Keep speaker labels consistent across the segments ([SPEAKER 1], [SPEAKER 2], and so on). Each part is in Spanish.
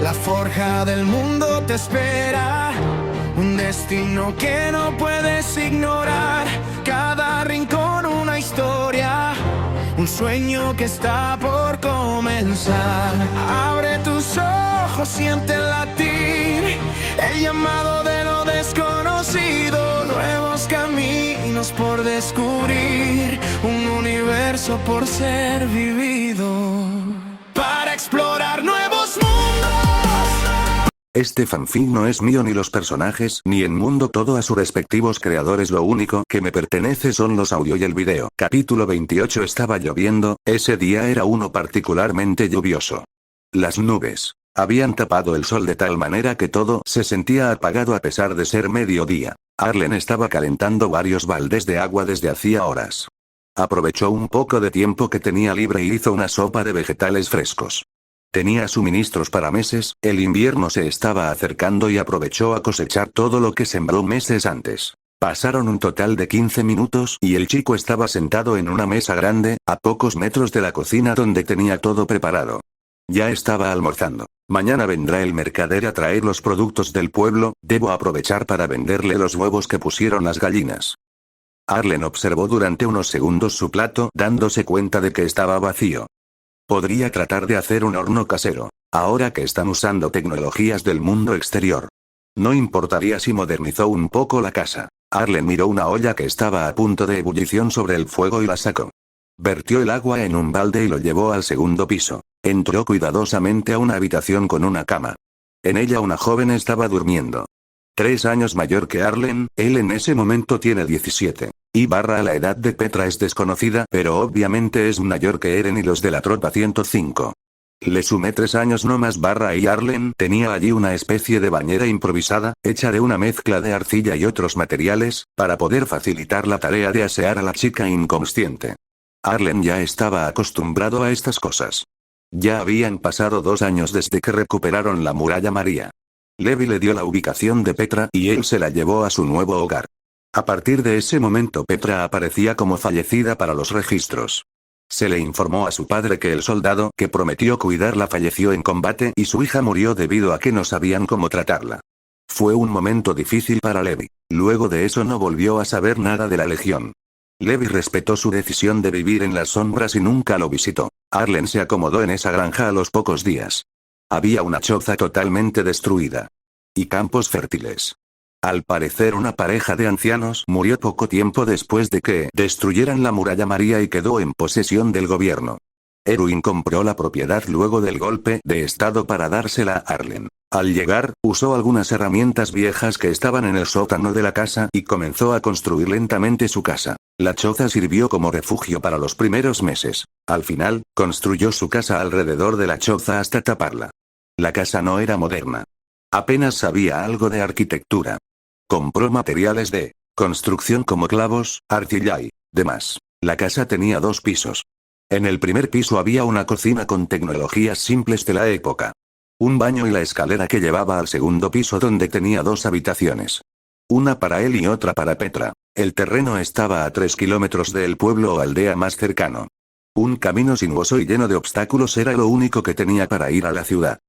[SPEAKER 1] La forja del mundo te espera, un destino que no puedes ignorar. Cada rincón una historia, un sueño que está por comenzar. Abre tus ojos, siente el latir, el llamado de lo desconocido. Nuevos caminos por descubrir, un universo por ser vivido. Para explorar nuevos mundos.
[SPEAKER 2] Este fanfic no es mío ni los personajes, ni el mundo, todo a sus respectivos creadores. Lo único que me pertenece son los audio y el video. Capítulo 28. Estaba lloviendo, ese día era uno particularmente lluvioso. Las nubes habían tapado el sol de tal manera que todo se sentía apagado a pesar de ser mediodía. Arlen estaba calentando varios baldes de agua desde hacía horas. Aprovechó un poco de tiempo que tenía libre y hizo una sopa de vegetales frescos. Tenía suministros para meses, el invierno se estaba acercando y aprovechó a cosechar todo lo que sembró meses antes. Pasaron un total de 15 minutos y el chico estaba sentado en una mesa grande, a pocos metros de la cocina donde tenía todo preparado. Ya estaba almorzando. Mañana vendrá el mercader a traer los productos del pueblo, debo aprovechar para venderle los huevos que pusieron las gallinas. Arlen observó durante unos segundos su plato, dándose cuenta de que estaba vacío. Podría tratar de hacer un horno casero, ahora que están usando tecnologías del mundo exterior. No importaría si modernizó un poco la casa. Arlen miró una olla que estaba a punto de ebullición sobre el fuego y la sacó. Vertió el agua en un balde y lo llevó al segundo piso. Entró cuidadosamente a una habitación con una cama. En ella una joven estaba durmiendo. 3 años mayor que Arlen, él en ese momento tiene 17. La edad de Petra es desconocida, pero obviamente es mayor que Eren y los de la tropa 105. Le sumé 3 años no más. Y Arlen tenía allí una especie de bañera improvisada, hecha de una mezcla de arcilla y otros materiales, para poder facilitar la tarea de asear a la chica inconsciente. Arlen ya estaba acostumbrado a estas cosas. Ya habían pasado 2 años desde que recuperaron la muralla María. Levi le dio la ubicación de Petra y él se la llevó a su nuevo hogar. A partir de ese momento Petra aparecía como fallecida para los registros. Se le informó a su padre que el soldado que prometió cuidarla falleció en combate y su hija murió debido a que no sabían cómo tratarla. Fue un momento difícil para Levi. Luego de eso no volvió a saber nada de la Legión. Levi respetó su decisión de vivir en las sombras y nunca lo visitó. Arlen se acomodó en esa granja a los pocos días. Había una choza totalmente destruida. Y campos fértiles. Al parecer una pareja de ancianos murió poco tiempo después de que destruyeran la muralla María y quedó en posesión del gobierno. Erwin compró la propiedad luego del golpe de estado para dársela a Arlen. Al llegar, usó algunas herramientas viejas que estaban en el sótano de la casa y comenzó a construir lentamente su casa. La choza sirvió como refugio para los primeros meses. Al final, construyó su casa alrededor de la choza hasta taparla. La casa no era moderna. Apenas sabía algo de arquitectura. Compró materiales de construcción como clavos, arcilla y demás. La casa tenía 2 pisos. En el primer piso había una cocina con tecnologías simples de la época. Un baño y la escalera que llevaba al segundo piso donde tenía 2 habitaciones. Una para él y otra para Petra. El terreno estaba a 3 kilómetros del pueblo o aldea más cercano. Un camino sinuoso y lleno de obstáculos era lo único que tenía para ir a la ciudad.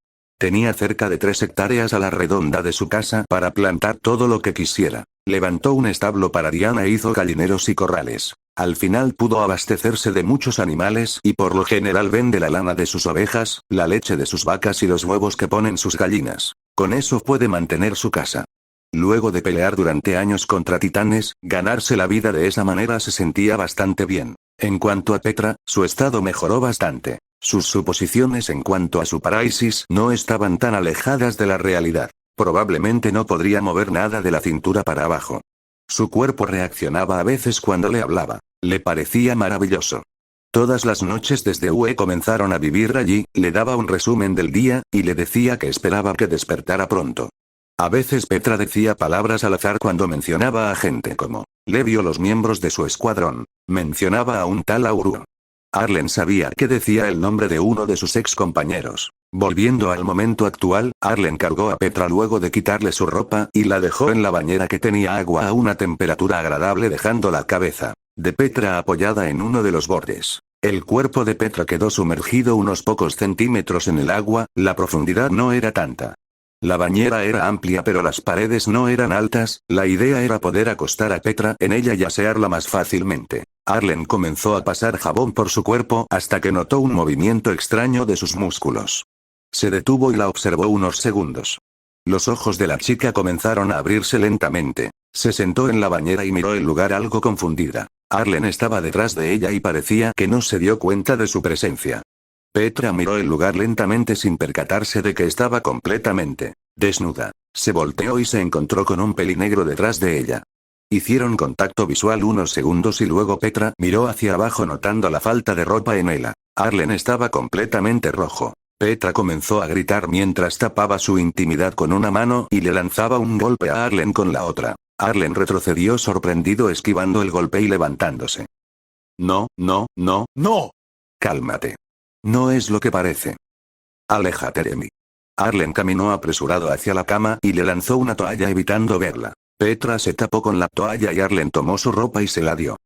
[SPEAKER 2] Tenía cerca de 3 hectáreas a la redonda de su casa para plantar todo lo que quisiera. Levantó un establo para Diana e hizo gallineros y corrales. Al final pudo abastecerse de muchos animales y por lo general vende la lana de sus ovejas, la leche de sus vacas y los huevos que ponen sus gallinas. Con eso puede mantener su casa. Luego de pelear durante años contra titanes, ganarse la vida de esa manera se sentía bastante bien. En cuanto a Petra, su estado mejoró bastante. Sus suposiciones en cuanto a su parálisis no estaban tan alejadas de la realidad. Probablemente no podría mover nada de la cintura para abajo. Su cuerpo reaccionaba a veces cuando le hablaba. Le parecía maravilloso. Todas las noches desde UE comenzaron a vivir allí, le daba un resumen del día, y le decía que esperaba que despertara pronto. A veces Petra decía palabras al azar cuando mencionaba a gente como Levi o los miembros de su escuadrón. Mencionaba a un tal Auru. Arlen sabía que decía el nombre de uno de sus ex compañeros. Volviendo al momento actual, Arlen cargó a Petra luego de quitarle su ropa y la dejó en la bañera que tenía agua a una temperatura agradable dejando la cabeza. de Petra apoyada en uno de los bordes. El cuerpo de Petra quedó sumergido unos pocos centímetros en el agua, la profundidad no era tanta. La bañera era amplia pero las paredes no eran altas, la idea era poder acostar a Petra en ella y asearla más fácilmente. Arlen comenzó a pasar jabón por su cuerpo hasta que notó un movimiento extraño de sus músculos. Se detuvo y la observó unos segundos. Los ojos de la chica comenzaron a abrirse lentamente. Se sentó en la bañera y miró el lugar algo confundida. Arlen estaba detrás de ella y parecía que no se dio cuenta de su presencia. Petra miró el lugar lentamente sin percatarse de que estaba completamente desnuda. Se volteó y se encontró con un pelinegro detrás de ella. Hicieron contacto visual unos segundos y luego Petra miró hacia abajo notando la falta de ropa en ella. Arlen estaba completamente rojo. Petra comenzó a gritar mientras tapaba su intimidad con una mano y le lanzaba un golpe a Arlen con la otra. Arlen retrocedió sorprendido esquivando el golpe y levantándose. No, no, no, no. Cálmate. No es lo que parece. Aléjate de mí. Arlen caminó apresurado hacia la cama y le lanzó una toalla evitando verla. Petra se tapó con la toalla y Arlen tomó su ropa y se la dio.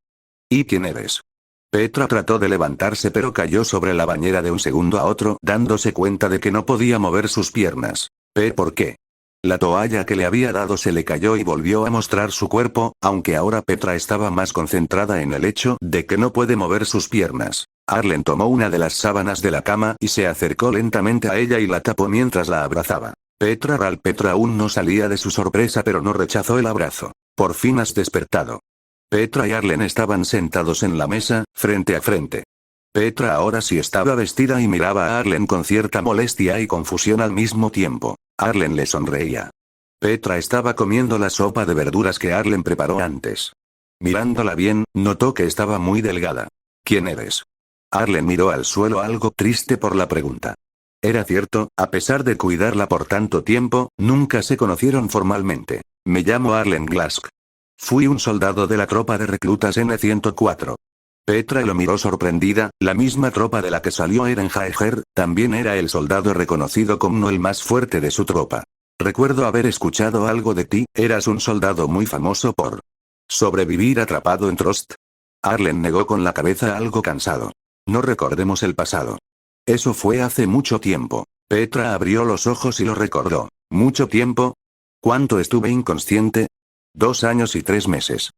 [SPEAKER 2] ¿Y quién eres? Petra trató de levantarse pero cayó sobre la bañera de un segundo a otro dándose cuenta de que no podía mover sus piernas. ¿Por qué? La toalla que le había dado se le cayó y volvió a mostrar su cuerpo, aunque ahora Petra estaba más concentrada en el hecho de que no puede mover sus piernas. Arlen tomó una de las sábanas de la cama y se acercó lentamente a ella y la tapó mientras la abrazaba. Petra aún no salía de su sorpresa pero no rechazó el abrazo. Por fin has despertado. Petra y Arlen estaban sentados en la mesa, frente a frente. Petra ahora sí estaba vestida y miraba a Arlen con cierta molestia y confusión al mismo tiempo. Arlen le sonreía. Petra estaba comiendo la sopa de verduras que Arlen preparó antes. Mirándola bien, notó que estaba muy delgada. ¿Quién eres? Arlen miró al suelo algo triste por la pregunta. Era cierto, a pesar de cuidarla por tanto tiempo, nunca se conocieron formalmente. Me llamo Arlen Glask. Fui un soldado de la tropa de reclutas N-104. Petra lo miró sorprendida, la misma tropa de la que salió Eren Jaeger, también era el soldado reconocido como el más fuerte de su tropa. Recuerdo haber escuchado algo de ti, eras un soldado muy famoso por sobrevivir atrapado en Trost. Arlen negó con la cabeza algo cansado. No recordemos el pasado. Eso fue hace mucho tiempo. Petra abrió los ojos y lo recordó. ¿Mucho tiempo? ¿Cuánto estuve inconsciente? 2 años y 3 meses.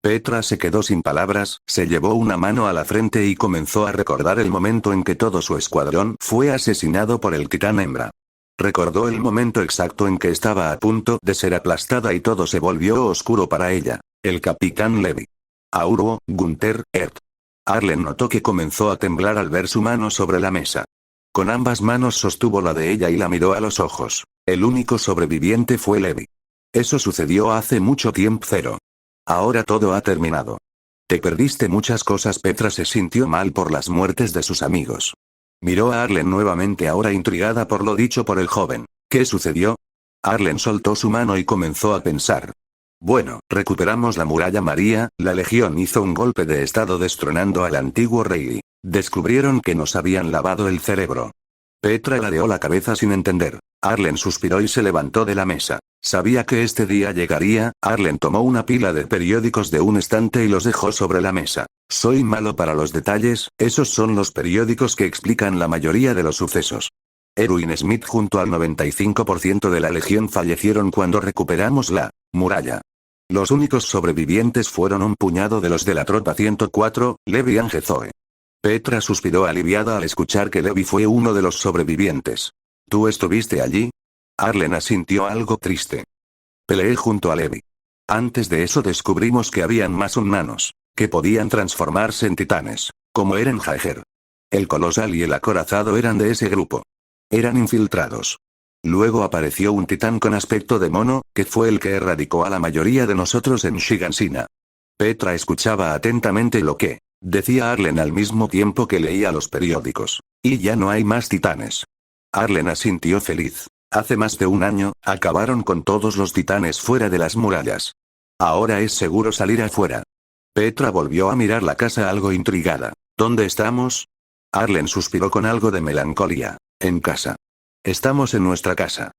[SPEAKER 2] Petra se quedó sin palabras, se llevó una mano a la frente y comenzó a recordar el momento en que todo su escuadrón fue asesinado por el titán hembra. Recordó el momento exacto en que estaba a punto de ser aplastada y todo se volvió oscuro para ella. El capitán Levi. Auruo, Gunther, Ert. Arlen notó que comenzó a temblar al ver su mano sobre la mesa. Con ambas manos sostuvo la de ella y la miró a los ojos. El único sobreviviente fue Levi. Eso sucedió hace mucho tiempo. Ahora todo ha terminado. Te perdiste muchas cosas. Petra se sintió mal por las muertes de sus amigos. Miró a Arlen nuevamente ahora intrigada por lo dicho por el joven. ¿Qué sucedió? Arlen soltó su mano y comenzó a pensar. Bueno, recuperamos la muralla María, la legión hizo un golpe de estado destronando al antiguo rey. Descubrieron que nos habían lavado el cerebro. Petra ladeó la cabeza sin entender. Arlen suspiró y se levantó de la mesa. Sabía que este día llegaría. Arlen tomó una pila de periódicos de un estante y los dejó sobre la mesa. Soy malo para los detalles, esos son los periódicos que explican la mayoría de los sucesos. Erwin Smith junto al 95% de la legión fallecieron cuando recuperamos la muralla. Los únicos sobrevivientes fueron un puñado de los de la tropa 104, Levi y Zoe. Petra suspiró aliviada al escuchar que Levi fue uno de los sobrevivientes. ¿Tú estuviste allí? Arlen asintió algo triste. Peleé junto a Levi. Antes de eso descubrimos que habían más humanos, que podían transformarse en titanes, como Eren Jaeger. El colosal y el acorazado eran de ese grupo. Eran infiltrados. Luego apareció un titán con aspecto de mono, que fue el que erradicó a la mayoría de nosotros en Shigansina. Petra escuchaba atentamente lo que decía Arlen al mismo tiempo que leía los periódicos. Y ya no hay más titanes. Arlen asintió feliz. Hace más de 1 año, acabaron con todos los titanes fuera de las murallas. Ahora es seguro salir afuera. Petra volvió a mirar la casa algo intrigada. ¿Dónde estamos? Arlen suspiró con algo de melancolía. En casa. Estamos en nuestra casa.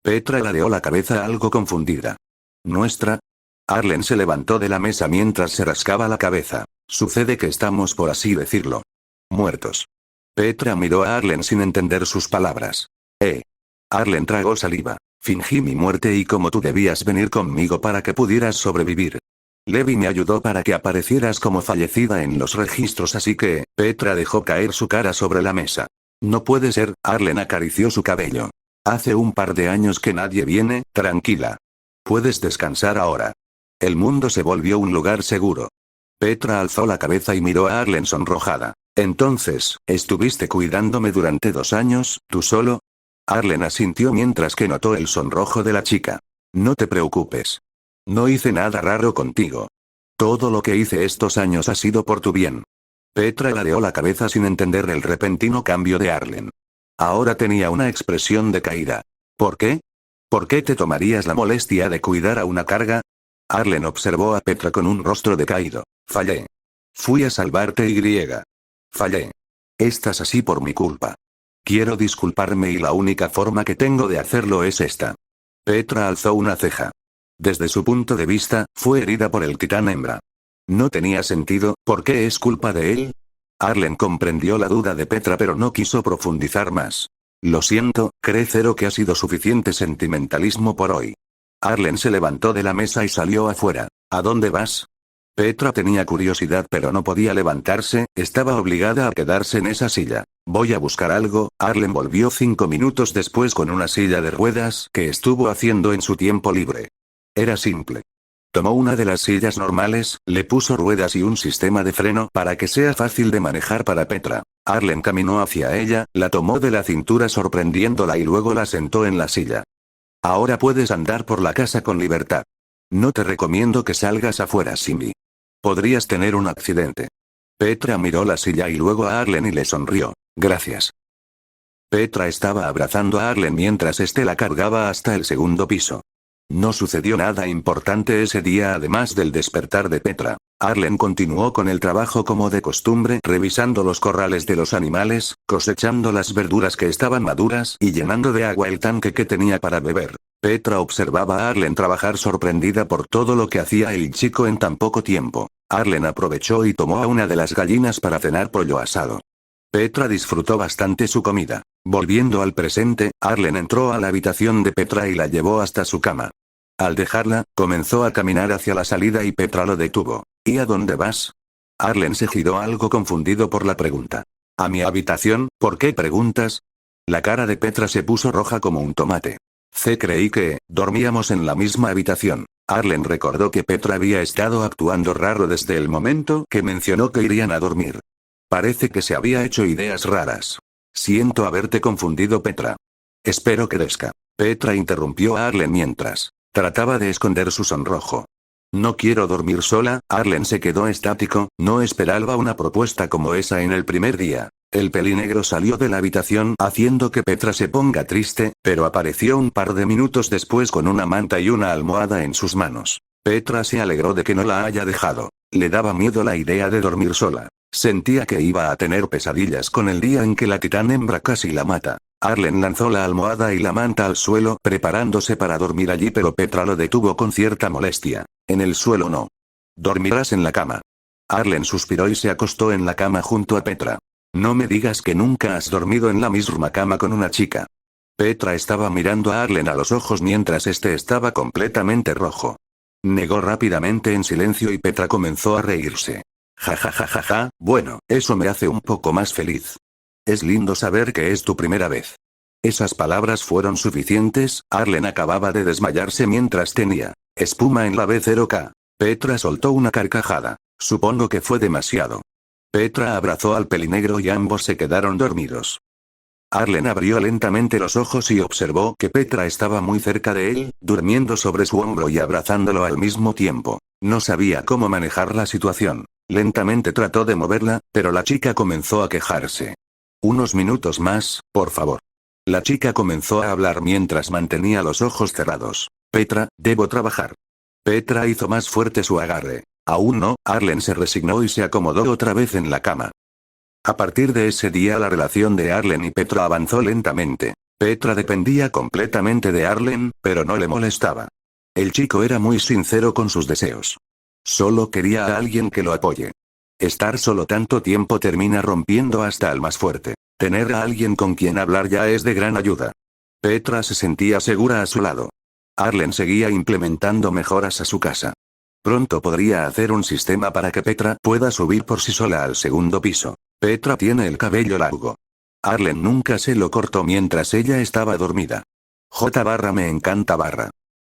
[SPEAKER 2] Petra ladeó la cabeza algo confundida. ¿Nuestra? Arlen se levantó de la mesa mientras se rascaba la cabeza. Sucede que estamos, por así decirlo, muertos. Petra miró a Arlen sin entender sus palabras. Arlen tragó saliva. Fingí mi muerte y como tú debías venir conmigo para que pudieras sobrevivir. Levi me ayudó para que aparecieras como fallecida en los registros, así que, Petra dejó caer su cara sobre la mesa. No puede ser, Arlen acarició su cabello. Hace un par de años que nadie viene, tranquila. Puedes descansar ahora. El mundo se volvió un lugar seguro. Petra alzó la cabeza y miró a Arlen sonrojada. Entonces, ¿estuviste cuidándome durante 2 años, tú solo? Arlen asintió mientras que notó el sonrojo de la chica. No te preocupes. No hice nada raro contigo. Todo lo que hice estos años ha sido por tu bien. Petra ladeó la cabeza sin entender el repentino cambio de Arlen. Ahora tenía una expresión decaída. ¿Por qué? ¿Por qué te tomarías la molestia de cuidar a una carga? Arlen observó a Petra con un rostro decaído. Fallé. Fui a salvarte y fallé. Estás así por mi culpa. Quiero disculparme y la única forma que tengo de hacerlo es esta. Petra alzó una ceja. Desde su punto de vista, fue herida por el titán hembra. No tenía sentido, ¿por qué es culpa de él? Arlen comprendió la duda de Petra pero no quiso profundizar más. Lo siento, creo que ha sido suficiente sentimentalismo por hoy. Arlen se levantó de la mesa y salió afuera. ¿A dónde vas? Petra tenía curiosidad pero no podía levantarse, estaba obligada a quedarse en esa silla. Voy a buscar algo. Arlen volvió 5 minutos después con una silla de ruedas que estuvo haciendo en su tiempo libre. Era simple. Tomó una de las sillas normales, le puso ruedas y un sistema de freno para que sea fácil de manejar para Petra. Arlen caminó hacia ella, la tomó de la cintura sorprendiéndola y luego la sentó en la silla. Ahora puedes andar por la casa con libertad. No te recomiendo que salgas afuera, Simi. Podrías tener un accidente. Petra miró la silla y luego a Arlen y le sonrió. Gracias. Petra estaba abrazando a Arlen mientras este la cargaba hasta el segundo piso. No sucedió nada importante ese día además del despertar de Petra. Arlen continuó con el trabajo como de costumbre, revisando los corrales de los animales, cosechando las verduras que estaban maduras y llenando de agua el tanque que tenía para beber. Petra observaba a Arlen trabajar sorprendida por todo lo que hacía el chico en tan poco tiempo. Arlen aprovechó y tomó a una de las gallinas para cenar pollo asado. Petra disfrutó bastante su comida. Volviendo al presente, Arlen entró a la habitación de Petra y la llevó hasta su cama. Al dejarla, comenzó a caminar hacia la salida y Petra lo detuvo. ¿Y a dónde vas? Arlen se giró algo confundido por la pregunta. ¿A mi habitación? ¿Por qué preguntas? La cara de Petra se puso roja como un tomate. Creí que dormíamos en la misma habitación. Arlen recordó que Petra había estado actuando raro desde el momento que mencionó que irían a dormir. Parece que se había hecho ideas raras. Siento haberte confundido, Petra. Espero que crezca. Petra interrumpió a Arlen mientras trataba de esconder su sonrojo. No quiero dormir sola. Arlen se quedó estático, no esperaba una propuesta como esa en el primer día. El pelinegro salió de la habitación haciendo que Petra se ponga triste, pero apareció un par de minutos después con una manta y una almohada en sus manos. Petra se alegró de que no la haya dejado. Le daba miedo la idea de dormir sola. Sentía que iba a tener pesadillas con el día en que la titán hembra casi la mata. Arlen lanzó la almohada y la manta al suelo preparándose para dormir allí pero Petra lo detuvo con cierta molestia. En el suelo no. Dormirás en la cama. Arlen suspiró y se acostó en la cama junto a Petra. No me digas que nunca has dormido en la misma cama con una chica. Petra estaba mirando a Arlen a los ojos mientras este estaba completamente rojo. Negó rápidamente en silencio y Petra comenzó a reírse. Ja ja ja ja ja, bueno, eso me hace un poco más feliz. Es lindo saber que es tu primera vez. Esas palabras fueron suficientes. Arlen acababa de desmayarse mientras tenía espuma en la B0K. Petra soltó una carcajada. Supongo que fue demasiado. Petra abrazó al pelinegro y ambos se quedaron dormidos. Arlen abrió lentamente los ojos y observó que Petra estaba muy cerca de él, durmiendo sobre su hombro y abrazándolo al mismo tiempo. No sabía cómo manejar la situación. Lentamente trató de moverla, pero la chica comenzó a quejarse. Unos minutos más, por favor. La chica comenzó a hablar mientras mantenía los ojos cerrados. Petra, debo trabajar. Petra hizo más fuerte su agarre. Aún no. Arlen se resignó y se acomodó otra vez en la cama. A partir de ese día la relación de Arlen y Petra avanzó lentamente. Petra dependía completamente de Arlen, pero no le molestaba. El chico era muy sincero con sus deseos. Solo quería a alguien que lo apoye. Estar solo tanto tiempo termina rompiendo hasta al más fuerte. Tener a alguien con quien hablar ya es de gran ayuda. Petra se sentía segura a su lado. Arlen seguía implementando mejoras a su casa. Pronto podría hacer un sistema para que Petra pueda subir por sí sola al segundo piso. Petra tiene el cabello largo. Arlen nunca se lo cortó mientras ella estaba dormida. Me encanta .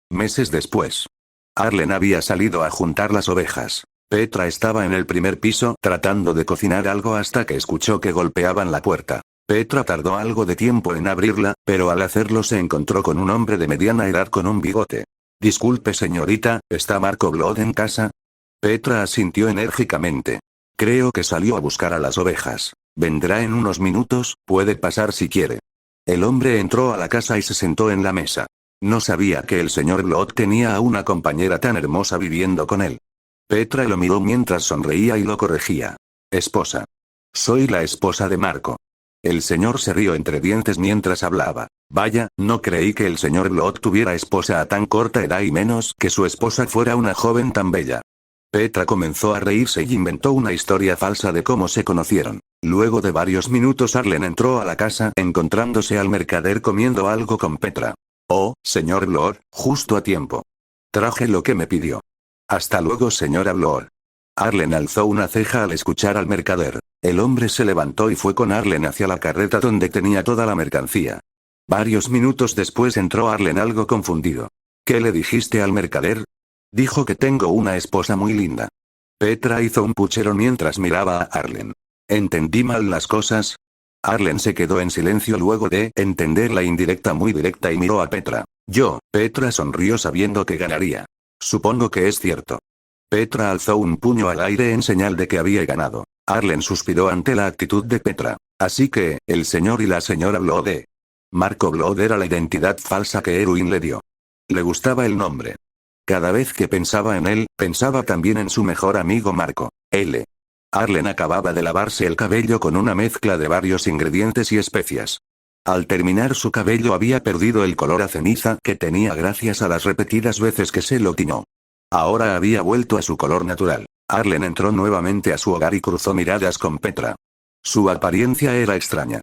[SPEAKER 2] Meses después. Arlen había salido a juntar las ovejas. Petra estaba en el primer piso tratando de cocinar algo hasta que escuchó que golpeaban la puerta. Petra tardó algo de tiempo en abrirla, pero al hacerlo se encontró con un hombre de mediana edad con un bigote. Disculpe señorita, ¿está Marco Blood en casa? Petra asintió enérgicamente. Creo que salió a buscar a las ovejas. Vendrá en unos minutos, puede pasar si quiere. El hombre entró a la casa y se sentó en la mesa. No sabía que el señor Blood tenía a una compañera tan hermosa viviendo con él. Petra lo miró mientras sonreía y lo corregía. Esposa. Soy la esposa de Marco. El señor se rió entre dientes mientras hablaba. Vaya, no creí que el señor Blood tuviera esposa a tan corta edad y menos que su esposa fuera una joven tan bella. Petra comenzó a reírse y inventó una historia falsa de cómo se conocieron. Luego de varios minutos Arlen entró a la casa encontrándose al mercader comiendo algo con Petra. Oh, señor Blood, justo a tiempo. Traje lo que me pidió. Hasta luego señora Blood. Arlen alzó una ceja al escuchar al mercader. El hombre se levantó y fue con Arlen hacia la carreta donde tenía toda la mercancía. Varios minutos después entró Arlen algo confundido. ¿Qué le dijiste al mercader? Dijo que tengo una esposa muy linda. Petra hizo un puchero mientras miraba a Arlen. ¿Entendí mal las cosas? Arlen se quedó en silencio luego de entender la indirecta muy directa y miró a Petra. Petra sonrió sabiendo que ganaría. Supongo que es cierto. Petra alzó un puño al aire en señal de que había ganado. Arlen suspiró ante la actitud de Petra. Así que, el señor y la señora Blood. Marco Blood era la identidad falsa que Erwin le dio. Le gustaba el nombre. Cada vez que pensaba en él, pensaba también en su mejor amigo Marco. Arlen acababa de lavarse el cabello con una mezcla de varios ingredientes y especias. Al terminar su cabello había perdido el color a ceniza que tenía gracias a las repetidas veces que se lo tiñó. Ahora había vuelto a su color natural. Arlen entró nuevamente a su hogar y cruzó miradas con Petra. Su apariencia era extraña.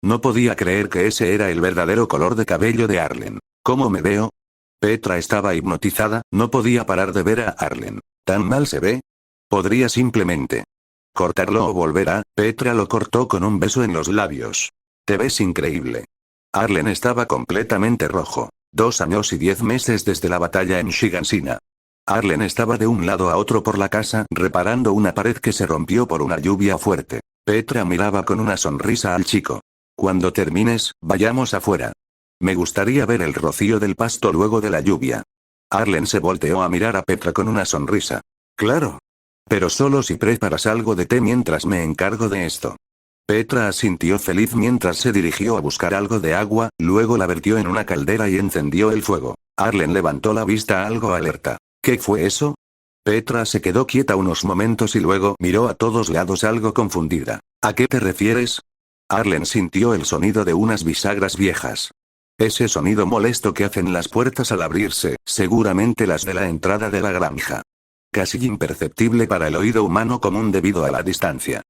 [SPEAKER 2] No podía creer que ese era el verdadero color de cabello de Arlen. ¿Cómo me veo? Petra estaba hipnotizada, no podía parar de ver a Arlen. ¿Tan mal se ve? Podría simplemente cortarlo o volver a. Petra lo cortó con un beso en los labios. Te ves increíble. Arlen estaba completamente rojo. 2 años y 10 meses desde la batalla en Shigansina. Arlen estaba de un lado a otro por la casa reparando una pared que se rompió por una lluvia fuerte. Petra miraba con una sonrisa al chico. Cuando termines, vayamos afuera. Me gustaría ver el rocío del pasto luego de la lluvia. Arlen se volteó a mirar a Petra con una sonrisa. Claro. Pero solo si preparas algo de té mientras me encargo de esto. Petra asintió feliz mientras se dirigió a buscar algo de agua, luego la vertió en una caldera y encendió el fuego. Arlen levantó la vista algo alerta. ¿Qué fue eso? Petra se quedó quieta unos momentos y luego miró a todos lados algo confundida. ¿A qué te refieres? Arlen sintió el sonido de unas bisagras viejas. Ese sonido molesto que hacen las puertas al abrirse, seguramente las de la entrada de la granja. Casi imperceptible para el oído humano común debido a la distancia.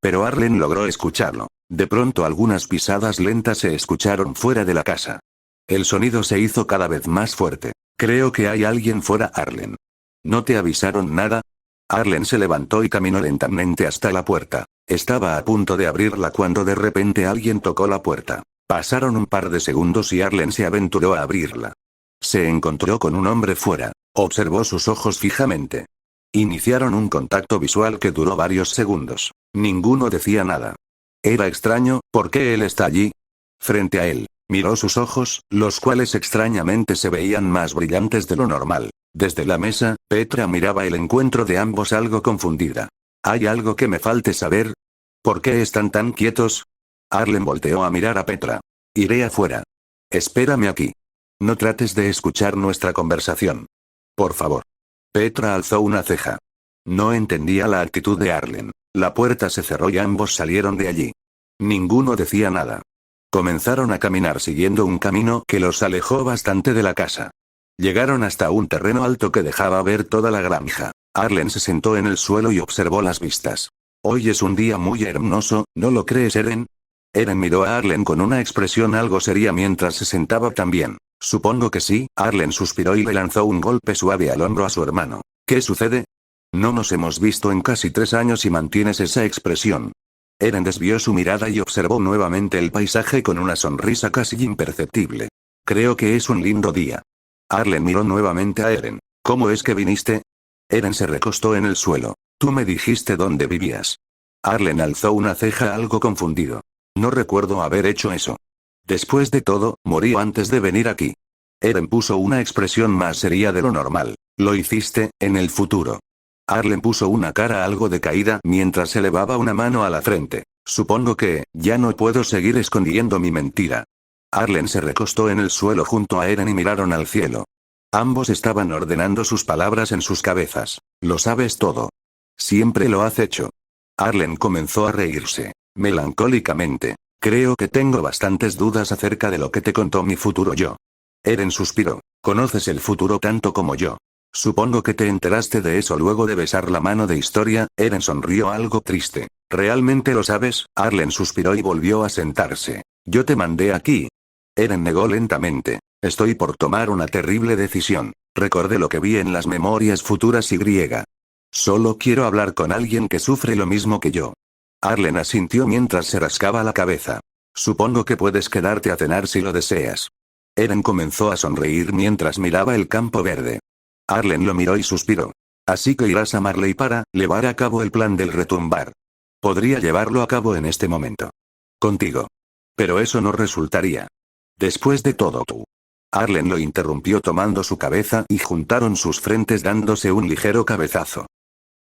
[SPEAKER 2] Pero Arlen logró escucharlo. De pronto algunas pisadas lentas se escucharon fuera de la casa. El sonido se hizo cada vez más fuerte. Creo que hay alguien fuera, Arlen. ¿No te avisaron nada? Arlen se levantó y caminó lentamente hasta la puerta. Estaba a punto de abrirla cuando de repente alguien tocó la puerta. Pasaron un par de segundos y Arlen se aventuró a abrirla. Se encontró con un hombre fuera. Observó sus ojos fijamente. Iniciaron un contacto visual que duró varios segundos. Ninguno decía nada. Era extraño, ¿por qué él está allí? Frente a él. Miró sus ojos, los cuales extrañamente se veían más brillantes de lo normal. Desde la mesa, Petra miraba el encuentro de ambos algo confundida. ¿Hay algo que me falte saber? ¿Por qué están tan quietos? Arlen volteó a mirar a Petra. Iré afuera. Espérame aquí. No trates de escuchar nuestra conversación. Por favor. Petra alzó una ceja. No entendía la actitud de Arlen. La puerta se cerró y ambos salieron de allí. Ninguno decía nada. Comenzaron a caminar siguiendo un camino que los alejó bastante de la casa. Llegaron hasta un terreno alto que dejaba ver toda la granja. Arlen se sentó en el suelo y observó las vistas. Hoy es un día muy hermoso, ¿no lo crees, Eren? Eren miró a Arlen con una expresión algo seria mientras se sentaba también. Supongo que sí, Arlen suspiró y le lanzó un golpe suave al hombro a su hermano. ¿Qué sucede? No nos hemos visto en casi 3 años y mantienes esa expresión. Eren desvió su mirada y observó nuevamente el paisaje con una sonrisa casi imperceptible. Creo que es un lindo día. Arlen miró nuevamente a Eren. ¿Cómo es que viniste? Eren se recostó en el suelo. Tú me dijiste dónde vivías. Arlen alzó una ceja algo confundido. No recuerdo haber hecho eso. Después de todo, morí antes de venir aquí. Eren puso una expresión más seria de lo normal. Lo hiciste, en el futuro. Arlen puso una cara algo decaída mientras elevaba una mano a la frente. Supongo que, ya no puedo seguir escondiendo mi mentira. Arlen se recostó en el suelo junto a Eren y miraron al cielo. Ambos estaban ordenando sus palabras en sus cabezas. Lo sabes todo. Siempre lo has hecho. Arlen comenzó a reírse. Melancólicamente. Creo que tengo bastantes dudas acerca de lo que te contó mi futuro yo. Eren suspiró. Conoces el futuro tanto como yo. Supongo que te enteraste de eso luego de besar la mano de Historia. Eren sonrió algo triste. ¿Realmente lo sabes? Arlen suspiró y volvió a sentarse. Yo te mandé aquí. Eren negó lentamente. Estoy por tomar una terrible decisión. Recordé lo que vi en las memorias futuras y. Solo quiero hablar con alguien que sufre lo mismo que yo. Arlen asintió mientras se rascaba la cabeza. Supongo que puedes quedarte a cenar si lo deseas. Eren comenzó a sonreír mientras miraba el campo verde. Arlen lo miró y suspiró. Así que irás a Marley para llevar a cabo el plan del retumbar. Podría llevarlo a cabo en este momento. Contigo. Pero eso no resultaría. Después de todo tú. Arlen lo interrumpió tomando su cabeza y juntaron sus frentes dándose un ligero cabezazo.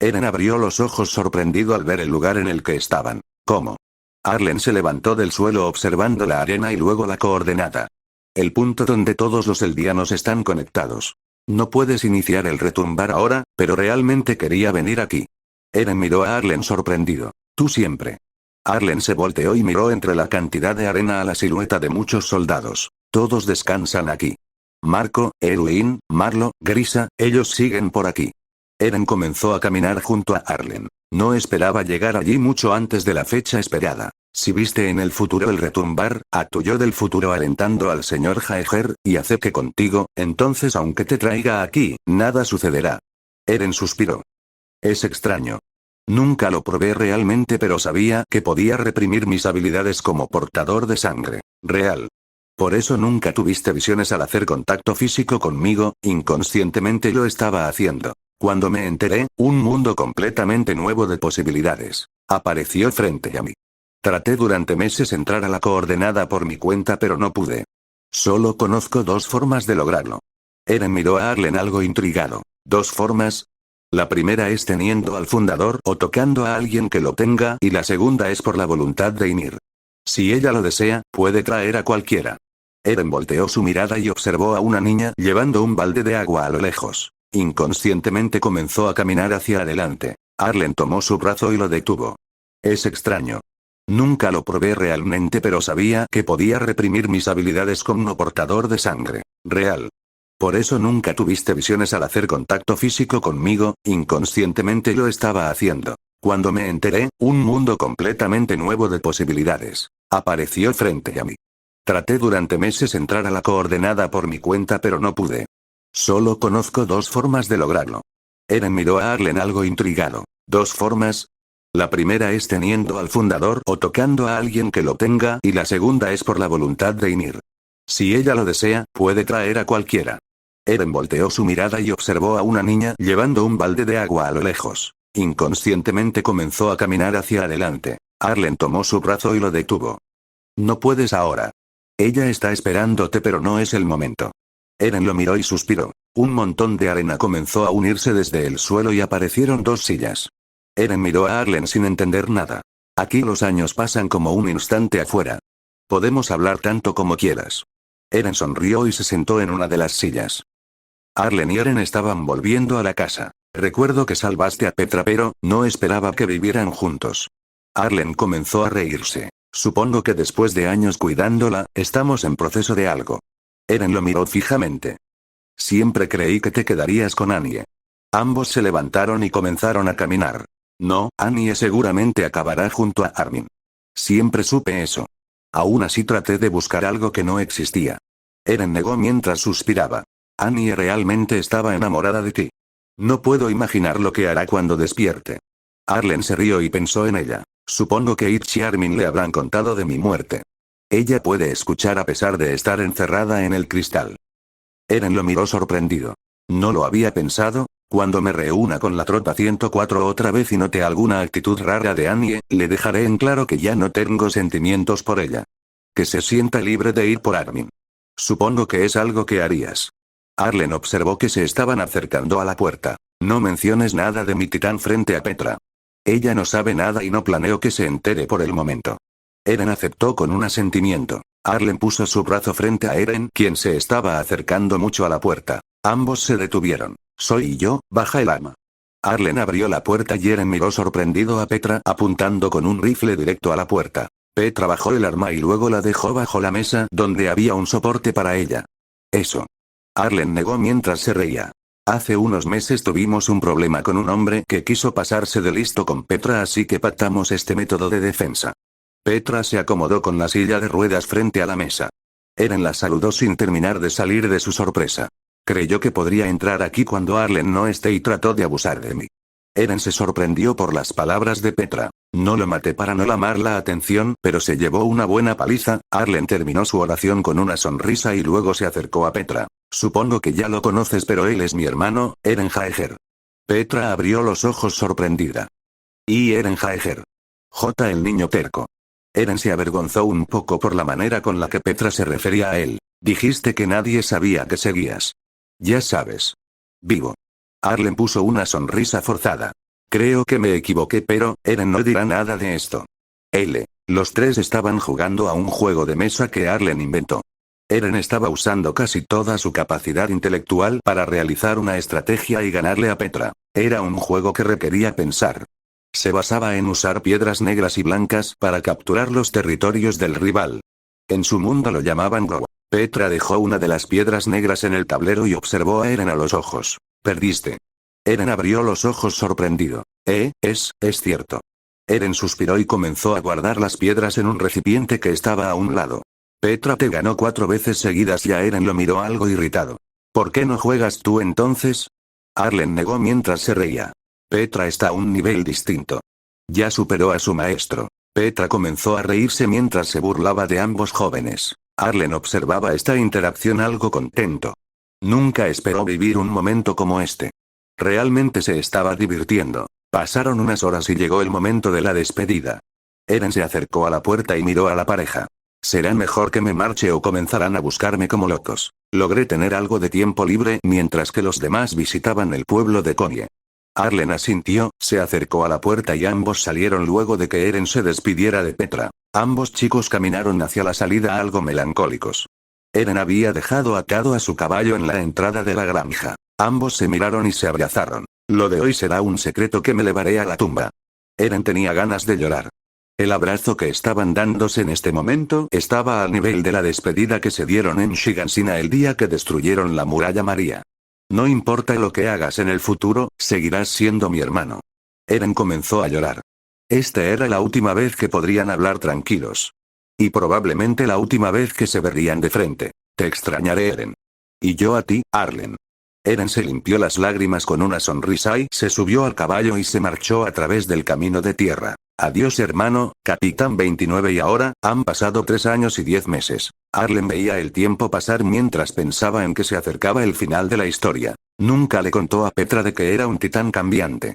[SPEAKER 2] Eren abrió los ojos sorprendido al ver el lugar en el que estaban. ¿Cómo? Arlen se levantó del suelo observando la arena y luego la coordenada. El punto donde todos los eldianos están conectados. No puedes iniciar el retumbar ahora, pero realmente quería venir aquí. Eren miró a Arlen sorprendido. Tú siempre. Arlen se volteó y miró entre la cantidad de arena a la silueta de muchos soldados. Todos descansan aquí. Marco, Erwin, Marlo, Grisa, ellos siguen por aquí. Eren comenzó a caminar junto a Arlen. No esperaba llegar allí mucho antes de la fecha esperada. Si viste en el futuro el retumbar, a tu yo del futuro alentando al señor Jaeger, y hace que contigo, entonces aunque te traiga aquí, nada sucederá. Eren suspiró. Es extraño. Nunca lo probé realmente, pero sabía que podía reprimir mis habilidades como portador de sangre. Real. Por eso nunca tuviste visiones al hacer contacto físico conmigo, inconscientemente lo estaba haciendo. Cuando me enteré, un mundo completamente nuevo de posibilidades apareció frente a mí. Traté durante meses entrar a la coordenada por mi cuenta pero no pude. Solo conozco 2 formas de lograrlo. Eren miró a Arlen algo intrigado. ¿2 formas? La primera es teniendo al fundador o tocando a alguien que lo tenga y la segunda es por la voluntad de Ymir. Si ella lo desea, puede traer a cualquiera. Eren volteó su mirada y observó a una niña llevando un balde de agua a lo lejos. Inconscientemente comenzó a caminar hacia adelante. Arlen tomó su brazo y lo detuvo. Es extraño. Nunca lo probé realmente pero sabía que podía reprimir mis habilidades como portador de sangre. Real. Por eso nunca tuviste visiones al hacer contacto físico conmigo, inconscientemente lo estaba haciendo. Cuando me enteré, un mundo completamente nuevo de posibilidades apareció frente a mí. Traté durante meses entrar a la coordenada por mi cuenta pero no pude. Solo conozco 2 formas de lograrlo. Eren miró a Arlen algo intrigado. ¿2 formas? La primera es teniendo al fundador o tocando a alguien que lo tenga y la segunda es por la voluntad de Ymir. Si ella lo desea, puede traer a cualquiera. Eren volteó su mirada y observó a una niña llevando un balde de agua a lo lejos. Inconscientemente comenzó a caminar hacia adelante. Arlen tomó su brazo y lo detuvo. No puedes ahora. Ella está esperándote pero no es el momento. Eren lo miró y suspiró. Un montón de arena comenzó a unirse desde el suelo y aparecieron 2 sillas. Eren miró a Arlen sin entender nada. Aquí los años pasan como un instante afuera. Podemos hablar tanto como quieras. Eren sonrió y se sentó en una de las sillas. Arlen y Eren estaban volviendo a la casa. Recuerdo que salvaste a Petra pero no esperaba que vivieran juntos. Arlen comenzó a reírse. Supongo que después de años cuidándola, estamos en proceso de algo. Eren lo miró fijamente. Siempre creí que te quedarías con Annie. Ambos se levantaron y comenzaron a caminar. No, Annie seguramente acabará junto a Armin. Siempre supe eso. Aún así traté de buscar algo que no existía. Eren negó mientras suspiraba. Annie realmente estaba enamorada de ti. No puedo imaginar lo que hará cuando despierte. Arlen se rió y pensó en ella. Supongo que Itch y Armin le habrán contado de mi muerte. Ella puede escuchar a pesar de estar encerrada en el cristal. Eren lo miró sorprendido. No lo había pensado. Cuando me reúna con la tropa 104 otra vez y note alguna actitud rara de Annie, le dejaré en claro que ya no tengo sentimientos por ella. Que se sienta libre de ir por Armin. Supongo que es algo que harías. Arlen observó que se estaban acercando a la puerta. No menciones nada de mi titán frente a Petra. Ella no sabe nada y no planeo que se entere por el momento. Eren aceptó con un asentimiento. Arlen puso su brazo frente a Eren, quien se estaba acercando mucho a la puerta. Ambos se detuvieron. Soy yo, baja el arma. Arlen abrió la puerta y Eren miró sorprendido a Petra apuntando con un rifle directo a la puerta. Petra bajó el arma y luego la dejó bajo la mesa donde había un soporte para ella. Eso. Arlen negó mientras se reía. Hace unos meses tuvimos un problema con un hombre que quiso pasarse de listo con Petra, así que pactamos este método de defensa. Petra se acomodó con la silla de ruedas frente a la mesa. Eren la saludó sin terminar de salir de su sorpresa. Creyó que podría entrar aquí cuando Arlen no esté y trató de abusar de mí. Eren se sorprendió por las palabras de Petra. No lo maté para no llamar la atención, pero se llevó una buena paliza. Arlen terminó su oración con una sonrisa y luego se acercó a Petra. Supongo que ya lo conoces, pero él es mi hermano, Eren Jaeger. Petra abrió los ojos sorprendida. Y Eren Jaeger. J. el niño terco. Eren se avergonzó un poco por la manera con la que Petra se refería a él. Dijiste que nadie sabía que seguías. Ya sabes. Vivo. Arlen puso una sonrisa forzada. Creo que me equivoqué, pero Eren no dirá nada de esto. Los tres estaban jugando a un juego de mesa que Arlen inventó. Eren estaba usando casi toda su capacidad intelectual para realizar una estrategia y ganarle a Petra. Era un juego que requería pensar. Se basaba en usar piedras negras y blancas para capturar los territorios del rival. En su mundo lo llamaban Gowa. Petra dejó una de las piedras negras en el tablero y observó a Eren a los ojos. Perdiste. Eren abrió los ojos sorprendido. Es cierto. Eren suspiró y comenzó a guardar las piedras en un recipiente que estaba a un lado. Petra te ganó 4 veces seguidas y a Eren lo miró algo irritado. ¿Por qué no juegas tú entonces? Arlen negó mientras se reía. Petra está a un nivel distinto. Ya superó a su maestro. Petra comenzó a reírse mientras se burlaba de ambos jóvenes. Arlen observaba esta interacción algo contento. Nunca esperó vivir un momento como este. Realmente se estaba divirtiendo. Pasaron unas horas y llegó el momento de la despedida. Eren se acercó a la puerta y miró a la pareja. Será mejor que me marche o comenzarán a buscarme como locos. Logré tener algo de tiempo libre mientras que los demás visitaban el pueblo de Konie. Arlen asintió, se acercó a la puerta y ambos salieron luego de que Eren se despidiera de Petra. Ambos chicos caminaron hacia la salida algo melancólicos. Eren había dejado atado a su caballo en la entrada de la granja. Ambos se miraron y se abrazaron. Lo de hoy será un secreto que me llevaré a la tumba. Eren tenía ganas de llorar. El abrazo que estaban dándose en este momento estaba al nivel de la despedida que se dieron en Shiganshina el día que destruyeron la muralla María. No importa lo que hagas en el futuro, seguirás siendo mi hermano. Eren comenzó a llorar. Esta era la última vez que podrían hablar tranquilos. Y probablemente la última vez que se verían de frente. Te extrañaré, Eren. Y yo a ti, Arlen. Eren se limpió las lágrimas con una sonrisa y se subió al caballo y se marchó a través del camino de tierra. Adiós hermano, Capitán 29 y ahora, han pasado 3 años y 10 meses. Arlen veía el tiempo pasar mientras pensaba en que se acercaba el final de la historia. Nunca le contó a Petra de que era un titán cambiante.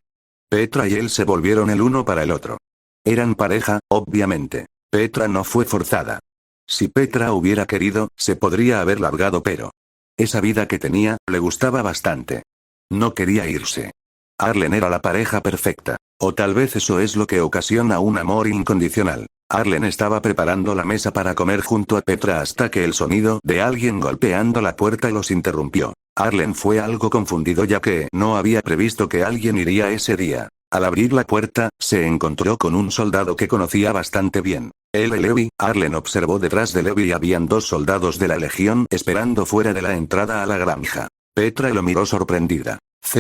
[SPEAKER 2] Petra y él se volvieron el uno para el otro. Eran pareja, obviamente. Petra no fue forzada. Si Petra hubiera querido, se podría haber largado, pero esa vida que tenía, le gustaba bastante. No quería irse. Arlen era la pareja perfecta. O tal vez eso es lo que ocasiona un amor incondicional. Arlen estaba preparando la mesa para comer junto a Petra hasta que el sonido de alguien golpeando la puerta los interrumpió. Arlen fue algo confundido ya que no había previsto que alguien iría ese día. Al abrir la puerta, se encontró con un soldado que conocía bastante bien. Levi. Arlen observó detrás de Levi habían 2 soldados de la legión esperando fuera de la entrada a la granja. Petra lo miró sorprendida.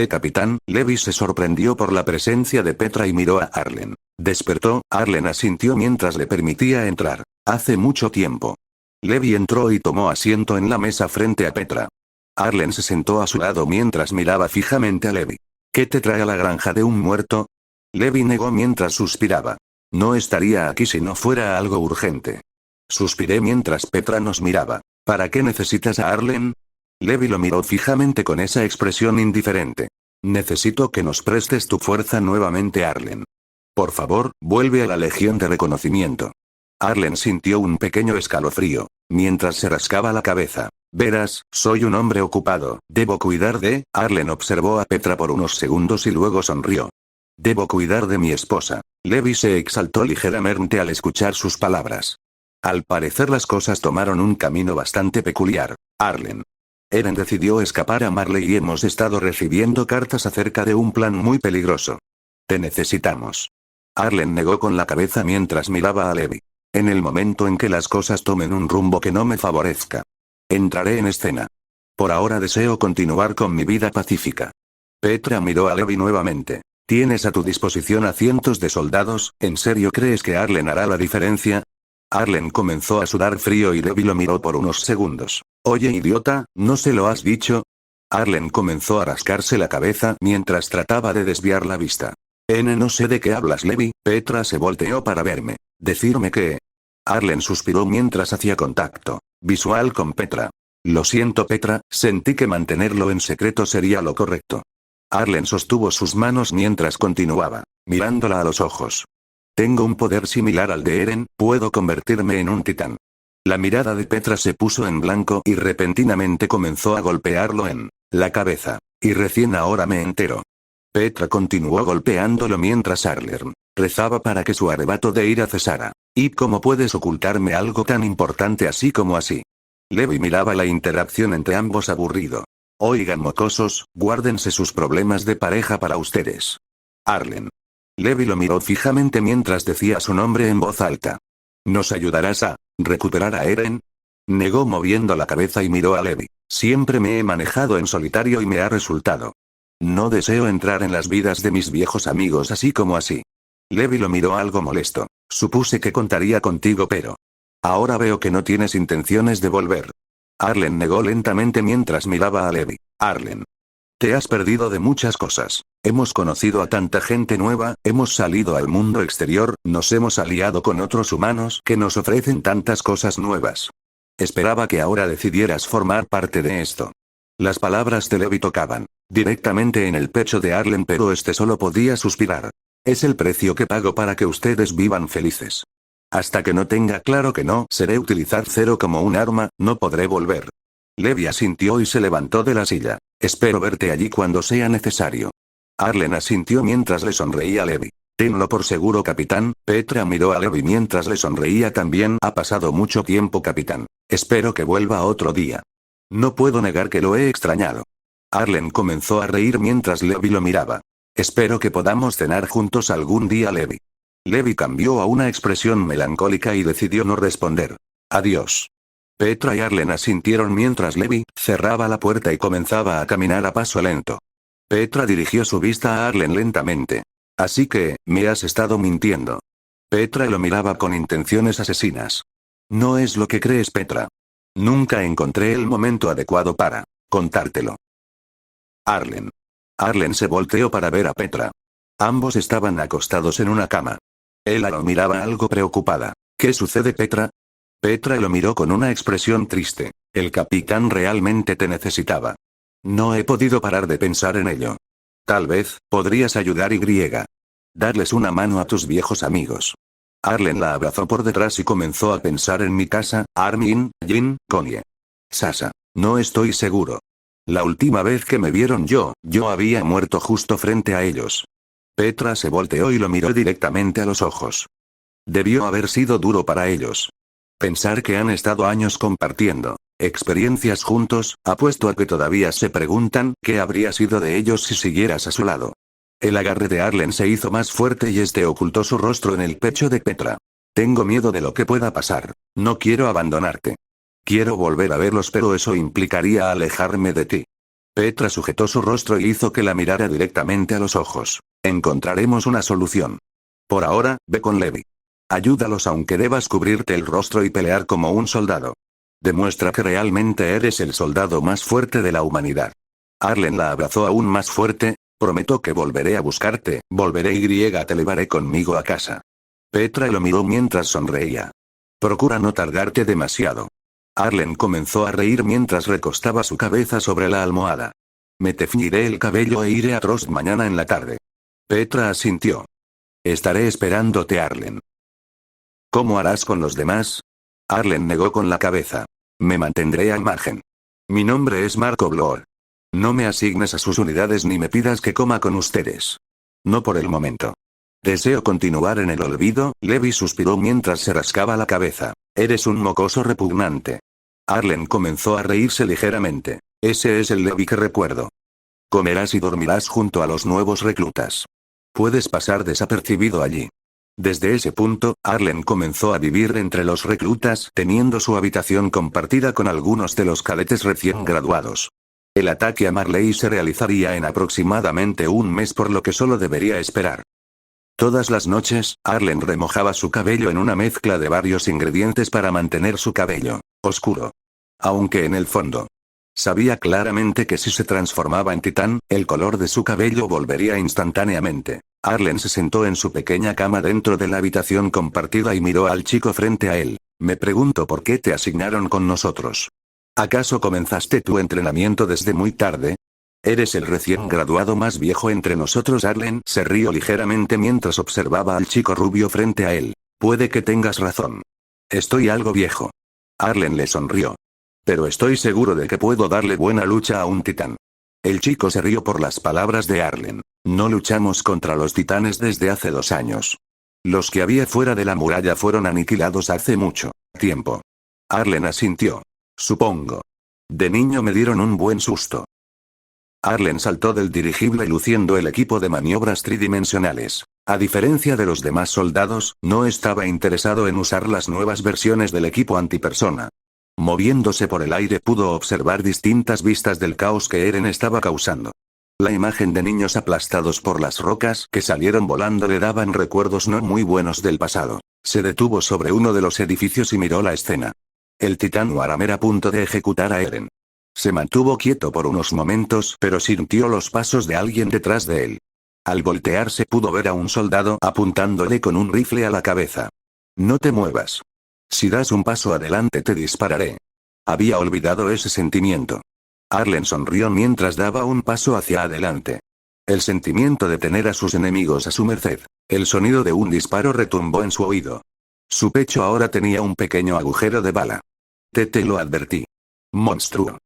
[SPEAKER 2] Capitán. Levi se sorprendió por la presencia de Petra y miró a Arlen. Despertó. Arlen asintió mientras le permitía entrar. Hace mucho tiempo. Levi entró y tomó asiento en la mesa frente a Petra. Arlen se sentó a su lado mientras miraba fijamente a Levi. ¿Qué te trae a la granja de un muerto? Levi negó mientras suspiraba. No estaría aquí si no fuera algo urgente. Suspiré mientras Petra nos miraba. ¿Para qué necesitas a Arlen? Levi lo miró fijamente con esa expresión indiferente. Necesito que nos prestes tu fuerza nuevamente, Arlen. Por favor, vuelve a la Legión de Reconocimiento. Arlen sintió un pequeño escalofrío, mientras se rascaba la cabeza. Verás, soy un hombre ocupado, debo cuidar de... Arlen observó a Petra por unos segundos y luego sonrió. Debo cuidar de mi esposa. Levi se exaltó ligeramente al escuchar sus palabras. Al parecer las cosas tomaron un camino bastante peculiar. Arlen. Eren decidió escapar a Marley y hemos estado recibiendo cartas acerca de un plan muy peligroso. Te necesitamos. Arlen negó con la cabeza mientras miraba a Levi. En el momento en que las cosas tomen un rumbo que no me favorezca, entraré en escena. Por ahora deseo continuar con mi vida pacífica. Petra miró a Levi nuevamente. Tienes a tu disposición a cientos de soldados, ¿en serio crees que Arlen hará la diferencia? Arlen comenzó a sudar frío y Levi lo miró por unos segundos. Oye idiota, ¿no se lo has dicho? Arlen comenzó a rascarse la cabeza mientras trataba de desviar la vista. No sé de qué hablas, Levi. Petra se volteó para verme. Decirme que... Arlen suspiró mientras hacía contacto visual con Petra. Lo siento, Petra, sentí que mantenerlo en secreto sería lo correcto. Arlen sostuvo sus manos mientras continuaba, mirándola a los ojos. Tengo un poder similar al de Eren, puedo convertirme en un titán. La mirada de Petra se puso en blanco y repentinamente comenzó a golpearlo en la cabeza. Y recién ahora me entero. Petra continuó golpeándolo mientras Arlen rezaba para que su arrebato de ira cesara. ¿Y cómo puedes ocultarme algo tan importante así como así? Levi miraba la interacción entre ambos aburrido. Oigan mocosos, guárdense sus problemas de pareja para ustedes. Arlen. Levi lo miró fijamente mientras decía su nombre en voz alta. ¿Nos ayudarás a recuperar a Eren? Negó moviendo la cabeza y miró a Levi. Siempre me he manejado en solitario y me ha resultado. No deseo entrar en las vidas de mis viejos amigos así como así. Levi lo miró algo molesto. Supuse que contaría contigo pero... Ahora veo que no tienes intenciones de volver. Arlen negó lentamente mientras miraba a Levi. Arlen. Te has perdido de muchas cosas. Hemos conocido a tanta gente nueva, hemos salido al mundo exterior, nos hemos aliado con otros humanos que nos ofrecen tantas cosas nuevas. Esperaba que ahora decidieras formar parte de esto. Las palabras de Levi tocaban directamente en el pecho de Arlen, pero este solo podía suspirar. Es el precio que pago para que ustedes vivan felices. Hasta que no tenga claro que no seré utilizar Zero como un arma, no podré volver. Levi asintió y se levantó de la silla. Espero verte allí cuando sea necesario. Arlen asintió mientras le sonreía a Levi. Tenlo por seguro, capitán. Petra miró a Levi mientras le sonreía también. Ha pasado mucho tiempo, capitán. Espero que vuelva otro día. No puedo negar que lo he extrañado. Arlen comenzó a reír mientras Levi lo miraba. Espero que podamos cenar juntos algún día, Levi. Levi cambió a una expresión melancólica y decidió no responder. Adiós. Petra y Arlen asintieron mientras Levi cerraba la puerta y comenzaba a caminar a paso lento. Petra dirigió su vista a Arlen lentamente. Así que, me has estado mintiendo. Petra lo miraba con intenciones asesinas. No es lo que crees, Petra. Nunca encontré el momento adecuado para contártelo. Arlen. Arlen se volteó para ver a Petra. Ambos estaban acostados en una cama. Ella lo miraba algo preocupada. ¿Qué sucede, Petra? Petra lo miró con una expresión triste. El capitán realmente te necesitaba. No he podido parar de pensar en ello. Tal vez, podrías ayudar y darles una mano a tus viejos amigos. Arlen la abrazó por detrás y comenzó a pensar en mi casa, Armin, Jin, Connie. Sasha. No estoy seguro. La última vez que me vieron yo había muerto justo frente a ellos. Petra se volteó y lo miró directamente a los ojos. Debió haber sido duro para ellos. Pensar que han estado años compartiendo experiencias juntos, apuesto a que todavía se preguntan qué habría sido de ellos si siguieras a su lado. El agarre de Arlen se hizo más fuerte y este ocultó su rostro en el pecho de Petra. Tengo miedo de lo que pueda pasar. No quiero abandonarte. Quiero volver a verlos, pero eso implicaría alejarme de ti. Petra sujetó su rostro y hizo que la mirara directamente a los ojos. Encontraremos una solución. Por ahora, ve con Levi. Ayúdalos aunque debas cubrirte el rostro y pelear como un soldado. Demuestra que realmente eres el soldado más fuerte de la humanidad. Arlen la abrazó aún más fuerte. Prometo que volveré a buscarte, volveré y te llevaré conmigo a casa. Petra lo miró mientras sonreía. Procura no tardarte demasiado. Arlen comenzó a reír mientras recostaba su cabeza sobre la almohada. Me teñiré el cabello e iré a Trost mañana en la tarde. Petra asintió. Estaré esperándote, Arlen. ¿Cómo harás con los demás? Arlen negó con la cabeza. Me mantendré al margen. Mi nombre es Marco Bloor. No me asignes a sus unidades ni me pidas que coma con ustedes. No por el momento. Deseo continuar en el olvido. Levi suspiró mientras se rascaba la cabeza. Eres un mocoso repugnante. Arlen comenzó a reírse ligeramente. Ese es el Levi que recuerdo. Comerás y dormirás junto a los nuevos reclutas. Puedes pasar desapercibido allí. Desde ese punto, Arlen comenzó a vivir entre los reclutas, teniendo su habitación compartida con algunos de los cadetes recién graduados. El ataque a Marley se realizaría en aproximadamente un mes, por lo que solo debería esperar. Todas las noches, Arlen remojaba su cabello en una mezcla de varios ingredientes para mantener su cabello oscuro. Aunque en el fondo, sabía claramente que si se transformaba en titán, el color de su cabello volvería instantáneamente. Arlen se sentó en su pequeña cama dentro de la habitación compartida y miró al chico frente a él. Me pregunto por qué te asignaron con nosotros. ¿Acaso comenzaste tu entrenamiento desde muy tarde? Eres el recién graduado más viejo entre nosotros. Arlen se rió ligeramente mientras observaba al chico rubio frente a él. Puede que tengas razón. Estoy algo viejo. Arlen le sonrió. Pero estoy seguro de que puedo darle buena lucha a un titán. El chico se rió por las palabras de Arlen. No luchamos contra los titanes desde hace 2 años. Los que había fuera de la muralla fueron aniquilados hace mucho tiempo. Arlen asintió. Supongo. De niño me dieron un buen susto. Arlen saltó del dirigible luciendo el equipo de maniobras tridimensionales. A diferencia de los demás soldados, no estaba interesado en usar las nuevas versiones del equipo antipersona. Moviéndose por el aire pudo observar distintas vistas del caos que Eren estaba causando. La imagen de niños aplastados por las rocas que salieron volando le daban recuerdos no muy buenos del pasado. Se detuvo sobre uno de los edificios y miró la escena. El titán Waramir a punto de ejecutar a Eren. Se mantuvo quieto por unos momentos, pero sintió los pasos de alguien detrás de él. Al voltearse pudo ver a un soldado apuntándole con un rifle a la cabeza. No te muevas. Si das un paso adelante te dispararé. Había olvidado ese sentimiento. Arlen sonrió mientras daba un paso hacia adelante. El sentimiento de tener a sus enemigos a su merced. El sonido de un disparo retumbó en su oído. Su pecho ahora tenía un pequeño agujero de bala. Te lo advertí. Monstruo.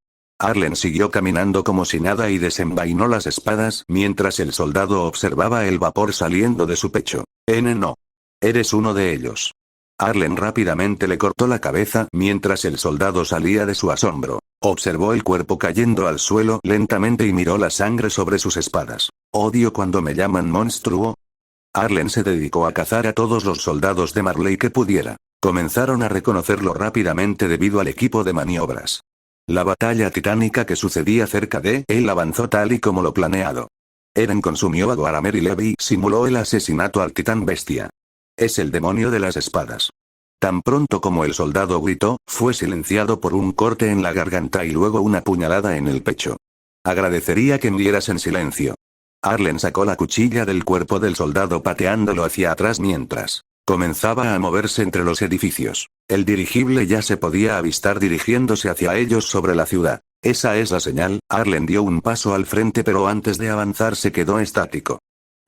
[SPEAKER 2] Arlen siguió caminando como si nada y desenvainó las espadas mientras el soldado observaba el vapor saliendo de su pecho. No. Eres uno de ellos. Arlen rápidamente le cortó la cabeza mientras el soldado salía de su asombro. Observó el cuerpo cayendo al suelo lentamente y miró la sangre sobre sus espadas. Odio cuando me llaman monstruo. Arlen se dedicó a cazar a todos los soldados de Marley que pudiera. Comenzaron a reconocerlo rápidamente debido al equipo de maniobras. La batalla titánica que sucedía cerca de él avanzó tal y como lo planeado. Eren consumió a Waramir y Levi simuló el asesinato al titán bestia. Es el demonio de las espadas. Tan pronto como el soldado gritó, fue silenciado por un corte en la garganta y luego una puñalada en el pecho. Agradecería que murieras en silencio. Arlen sacó la cuchilla del cuerpo del soldado pateándolo hacia atrás mientras comenzaba a moverse entre los edificios. El dirigible ya se podía avistar dirigiéndose hacia ellos sobre la ciudad. Esa es la señal. Arlen dio un paso al frente pero antes de avanzar se quedó estático.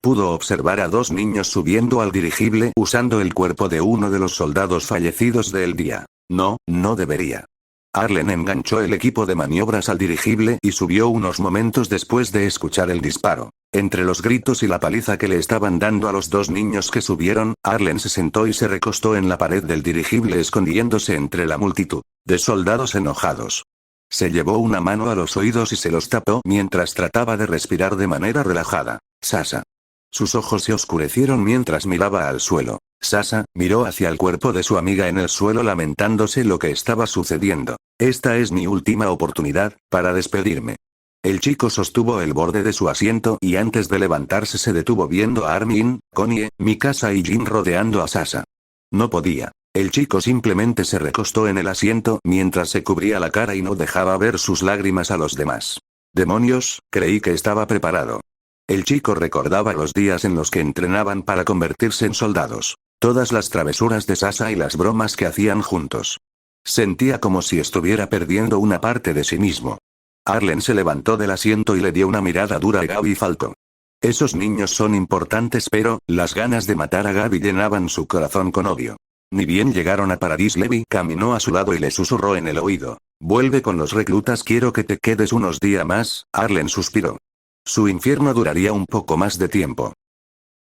[SPEAKER 2] Pudo observar a 2 niños subiendo al dirigible usando el cuerpo de uno de los soldados fallecidos del día. No debería. Arlen enganchó el equipo de maniobras al dirigible y subió unos momentos después de escuchar el disparo. Entre los gritos y la paliza que le estaban dando a los 2 niños que subieron, Arlen se sentó y se recostó en la pared del dirigible escondiéndose entre la multitud de soldados enojados. Se llevó una mano a los oídos y se los tapó mientras trataba de respirar de manera relajada. Sasa. Sus ojos se oscurecieron mientras miraba al suelo. Sasa miró hacia el cuerpo de su amiga en el suelo lamentándose lo que estaba sucediendo. Esta es mi última oportunidad para despedirme. El chico sostuvo el borde de su asiento y antes de levantarse se detuvo viendo a Armin, Connie, Mikasa y Jin rodeando a Sasa. No podía. El chico simplemente se recostó en el asiento mientras se cubría la cara y no dejaba ver sus lágrimas a los demás. Demonios, creí que estaba preparado. El chico recordaba los días en los que entrenaban para convertirse en soldados. Todas las travesuras de Sasa y las bromas que hacían juntos. Sentía como si estuviera perdiendo una parte de sí mismo. Arlen se levantó del asiento y le dio una mirada dura a Gaby Falco. Esos niños son importantes, pero las ganas de matar a Gaby llenaban su corazón con odio. Ni bien llegaron a Paradis, Levi caminó a su lado y le susurró en el oído. Vuelve con los reclutas, quiero que te quedes unos días más. Arlen suspiró. Su infierno duraría un poco más de tiempo.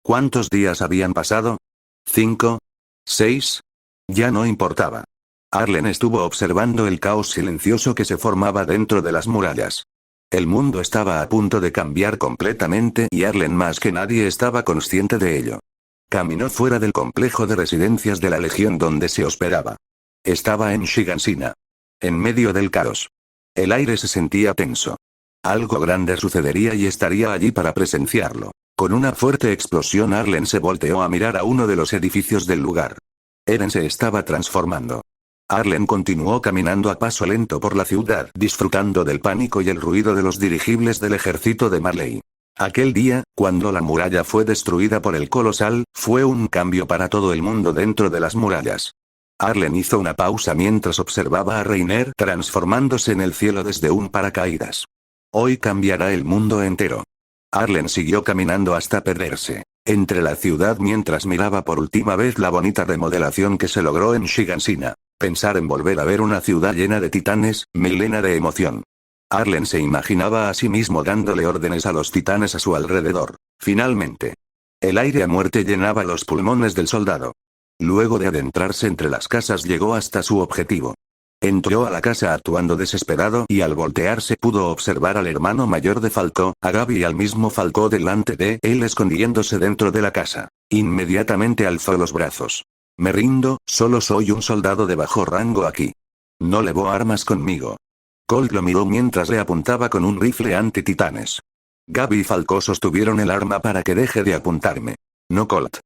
[SPEAKER 2] ¿Cuántos días habían pasado? ¿5? ¿6? Ya no importaba. Arlen estuvo observando el caos silencioso que se formaba dentro de las murallas. El mundo estaba a punto de cambiar completamente y Arlen más que nadie estaba consciente de ello. Caminó fuera del complejo de residencias de la Legión donde se hospedaba. Estaba en Shigansina. En medio del caos. El aire se sentía tenso. Algo grande sucedería y estaría allí para presenciarlo. Con una fuerte explosión Arlen se volteó a mirar a uno de los edificios del lugar. Eren se estaba transformando. Arlen continuó caminando a paso lento por la ciudad, disfrutando del pánico y el ruido de los dirigibles del ejército de Marley. Aquel día, cuando la muralla fue destruida por el colosal, fue un cambio para todo el mundo dentro de las murallas. Arlen hizo una pausa mientras observaba a Reiner transformándose en el cielo desde un paracaídas. Hoy cambiará el mundo entero. Arlen siguió caminando hasta perderse entre la ciudad mientras miraba por última vez la bonita remodelación que se logró en Shigansina. Pensar en volver a ver una ciudad llena de titanes, me llena de emoción. Arlen se imaginaba a sí mismo dándole órdenes a los titanes a su alrededor. Finalmente. El aire a muerte llenaba los pulmones del soldado. Luego de adentrarse entre las casas llegó hasta su objetivo. Entró a la casa actuando desesperado y al voltearse pudo observar al hermano mayor de Falco, a Gaby y al mismo Falco delante de él escondiéndose dentro de la casa. Inmediatamente alzó los brazos. Me rindo, solo soy un soldado de bajo rango aquí. No llevo armas conmigo. Colt lo miró mientras le apuntaba con un rifle anti-titanes. Gaby y Falco sostuvieron el arma para que deje de apuntarme. No, Colt.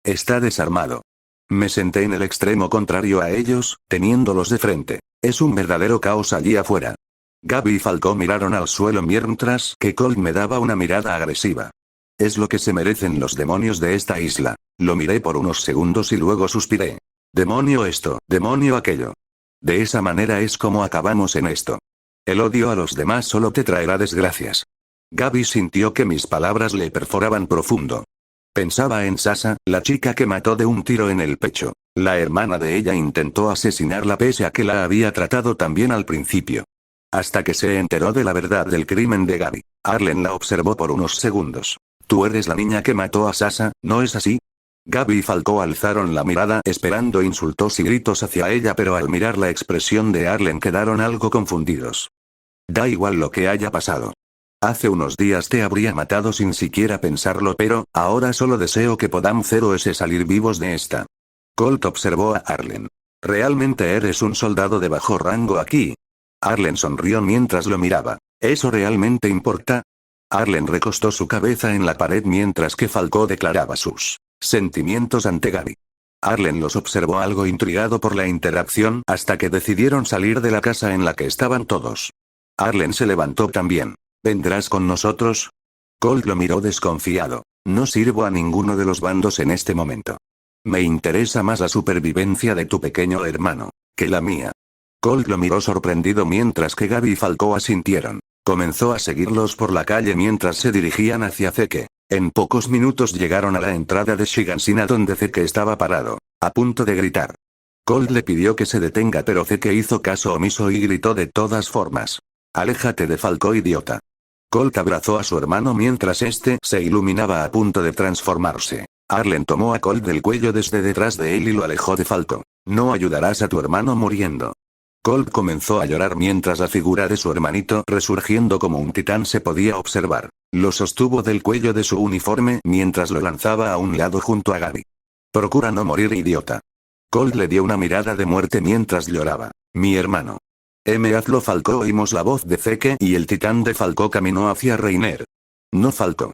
[SPEAKER 2] Está desarmado. Me senté en el extremo contrario a ellos, teniéndolos de frente. Es un verdadero caos allí afuera. Gaby y Falco miraron al suelo mientras que Colt me daba una mirada agresiva. Es lo que se merecen los demonios de esta isla. Lo miré por unos segundos y luego suspiré. Demonio esto, demonio aquello. De esa manera es como acabamos en esto. El odio a los demás solo te traerá desgracias. Gaby sintió que mis palabras le perforaban profundo. Pensaba en Sasa, la chica que mató de un tiro en el pecho. La hermana de ella intentó asesinarla pese a que la había tratado tan bien al principio. Hasta que se enteró de la verdad del crimen de Gaby. Arlen la observó por unos segundos. Tú eres la niña que mató a Sasa, ¿no es así? Gaby y Falco alzaron la mirada esperando insultos y gritos hacia ella, pero al mirar la expresión de Arlen quedaron algo confundidos. Da igual lo que haya pasado. Hace unos días te habría matado sin siquiera pensarlo, pero ahora solo deseo que podamos salir vivos de esta. Colt observó a Arlen. ¿Realmente eres un soldado de bajo rango aquí? Arlen sonrió mientras lo miraba. ¿Eso realmente importa? Arlen recostó su cabeza en la pared mientras que Falco declaraba sus sentimientos ante Gaby. Arlen los observó algo intrigado por la interacción hasta que decidieron salir de la casa en la que estaban todos. Arlen se levantó también. ¿Vendrás con nosotros? Colt lo miró desconfiado. No sirvo a ninguno de los bandos en este momento. Me interesa más la supervivencia de tu pequeño hermano que la mía. Colt lo miró sorprendido mientras que Gaby y Falco asintieron. Comenzó a seguirlos por la calle mientras se dirigían hacia Zeke. En pocos minutos llegaron a la entrada de Shigansina donde Zeke estaba parado, a punto de gritar. Colt le pidió que se detenga, pero Zeke hizo caso omiso y gritó de todas formas. Aléjate de Falco, idiota. Colt abrazó a su hermano mientras este se iluminaba a punto de transformarse. Arlen tomó a Colt del cuello desde detrás de él y lo alejó de Falco. No ayudarás a tu hermano muriendo. Colt comenzó a llorar mientras la figura de su hermanito resurgiendo como un titán se podía observar. Lo sostuvo del cuello de su uniforme mientras lo lanzaba a un lado junto a Gaby. Procura no morir, idiota. Colt le dio una mirada de muerte mientras lloraba. Mi hermano. Hazlo Falco. Oímos la voz de Zeke y el titán de Falco caminó hacia Reiner. No Falco.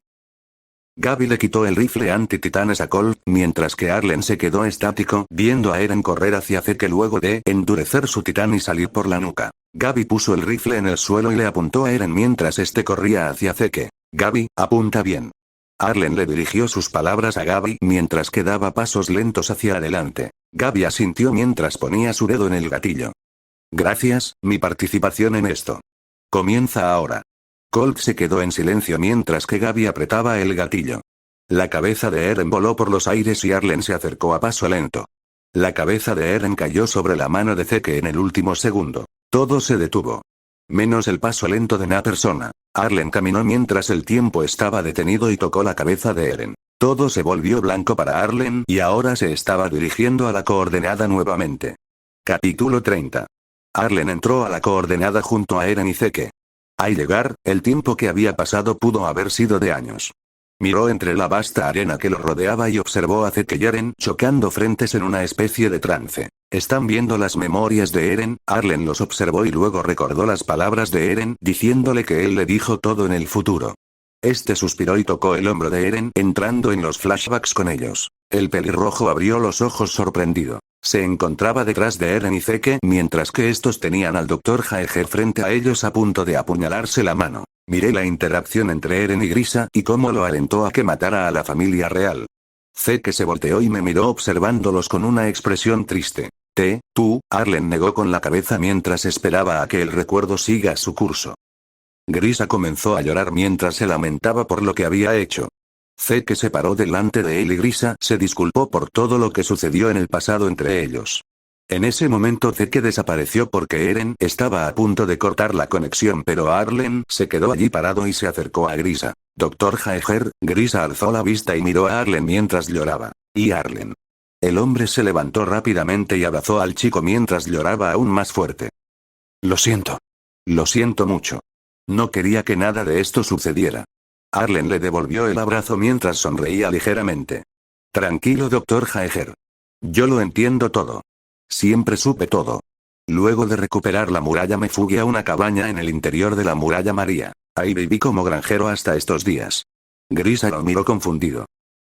[SPEAKER 2] Gaby le quitó el rifle anti-titanes a Colt, mientras que Arlen se quedó estático, viendo a Eren correr hacia Zeke luego de endurecer su titán y salir por la nuca. Gaby puso el rifle en el suelo y le apuntó a Eren mientras este corría hacia Zeke. Gaby, apunta bien. Arlen le dirigió sus palabras a Gaby mientras que daba pasos lentos hacia adelante. Gaby asintió mientras ponía su dedo en el gatillo. Gracias, mi participación en esto. Comienza ahora. Colt se quedó en silencio mientras que Gaby apretaba el gatillo. La cabeza de Eren voló por los aires y Arlen se acercó a paso lento. La cabeza de Eren cayó sobre la mano de Zeke en el último segundo. Todo se detuvo. Menos el paso lento de una persona. Arlen caminó mientras el tiempo estaba detenido y tocó la cabeza de Eren. Todo se volvió blanco para Arlen y ahora se estaba dirigiendo a la coordenada nuevamente. Capítulo 30. Arlen entró a la coordenada junto a Eren y Zeke. Al llegar, el tiempo que había pasado pudo haber sido de años. Miró entre la vasta arena que lo rodeaba y observó a Zeke y Eren chocando frentes en una especie de trance. ¿Están viendo las memorias de Eren? Arlen los observó y luego recordó las palabras de Eren diciéndole que él le dijo todo en el futuro. Este suspiró y tocó el hombro de Eren entrando en los flashbacks con ellos. El pelirrojo abrió los ojos sorprendido. Se encontraba detrás de Eren y Zeke mientras que estos tenían al Dr. Jaeger frente a ellos a punto de apuñalarse la mano. Miré la interacción entre Eren y Grisa y cómo lo alentó a que matara a la familia real. Zeke se volteó y me miró observándolos con una expresión triste. Tú, Arlen negó con la cabeza mientras esperaba a que el recuerdo siga su curso. Grisa comenzó a llorar mientras se lamentaba por lo que había hecho. Zeke se paró delante de él y Grisa se disculpó por todo lo que sucedió en el pasado entre ellos. En ese momento Zeke desapareció porque Eren estaba a punto de cortar la conexión, pero Arlen se quedó allí parado y se acercó a Grisa. Dr. Jaeger. Grisa alzó la vista y miró a Arlen mientras lloraba. ¿Y Arlen? El hombre se levantó rápidamente y abrazó al chico mientras lloraba aún más fuerte. Lo siento. Lo siento mucho. No quería que nada de esto sucediera. Arlen le devolvió el abrazo mientras sonreía ligeramente. Tranquilo, Dr. Jaeger. Yo lo entiendo todo. Siempre supe todo. Luego de recuperar la muralla me fugué a una cabaña en el interior de la muralla María. Ahí viví como granjero hasta estos días. Grisa lo miró confundido.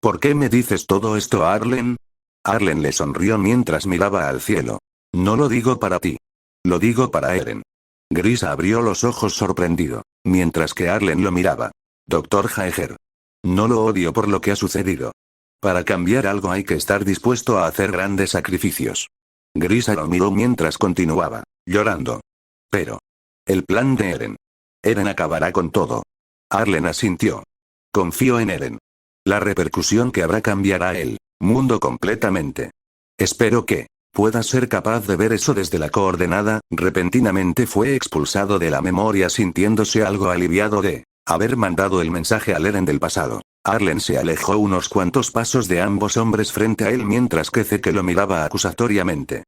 [SPEAKER 2] ¿Por qué me dices todo esto, Arlen? Arlen le sonrió mientras miraba al cielo. No lo digo para ti. Lo digo para Eren. Grisa abrió los ojos sorprendido, mientras que Arlen lo miraba. Dr. Jaeger. No lo odio por lo que ha sucedido. Para cambiar algo hay que estar dispuesto a hacer grandes sacrificios. Grisa lo miró mientras continuaba, llorando. Pero. El plan de Eren. Eren acabará con todo. Arlen asintió. Confío en Eren. La repercusión que habrá cambiará el mundo completamente. Espero que puedas ser capaz de ver eso desde la coordenada. Repentinamente fue expulsado de la memoria sintiéndose algo aliviado de haber mandado el mensaje al Eren del pasado. Arlen se alejó unos cuantos pasos de ambos hombres frente a él mientras que Zeke lo miraba acusatoriamente.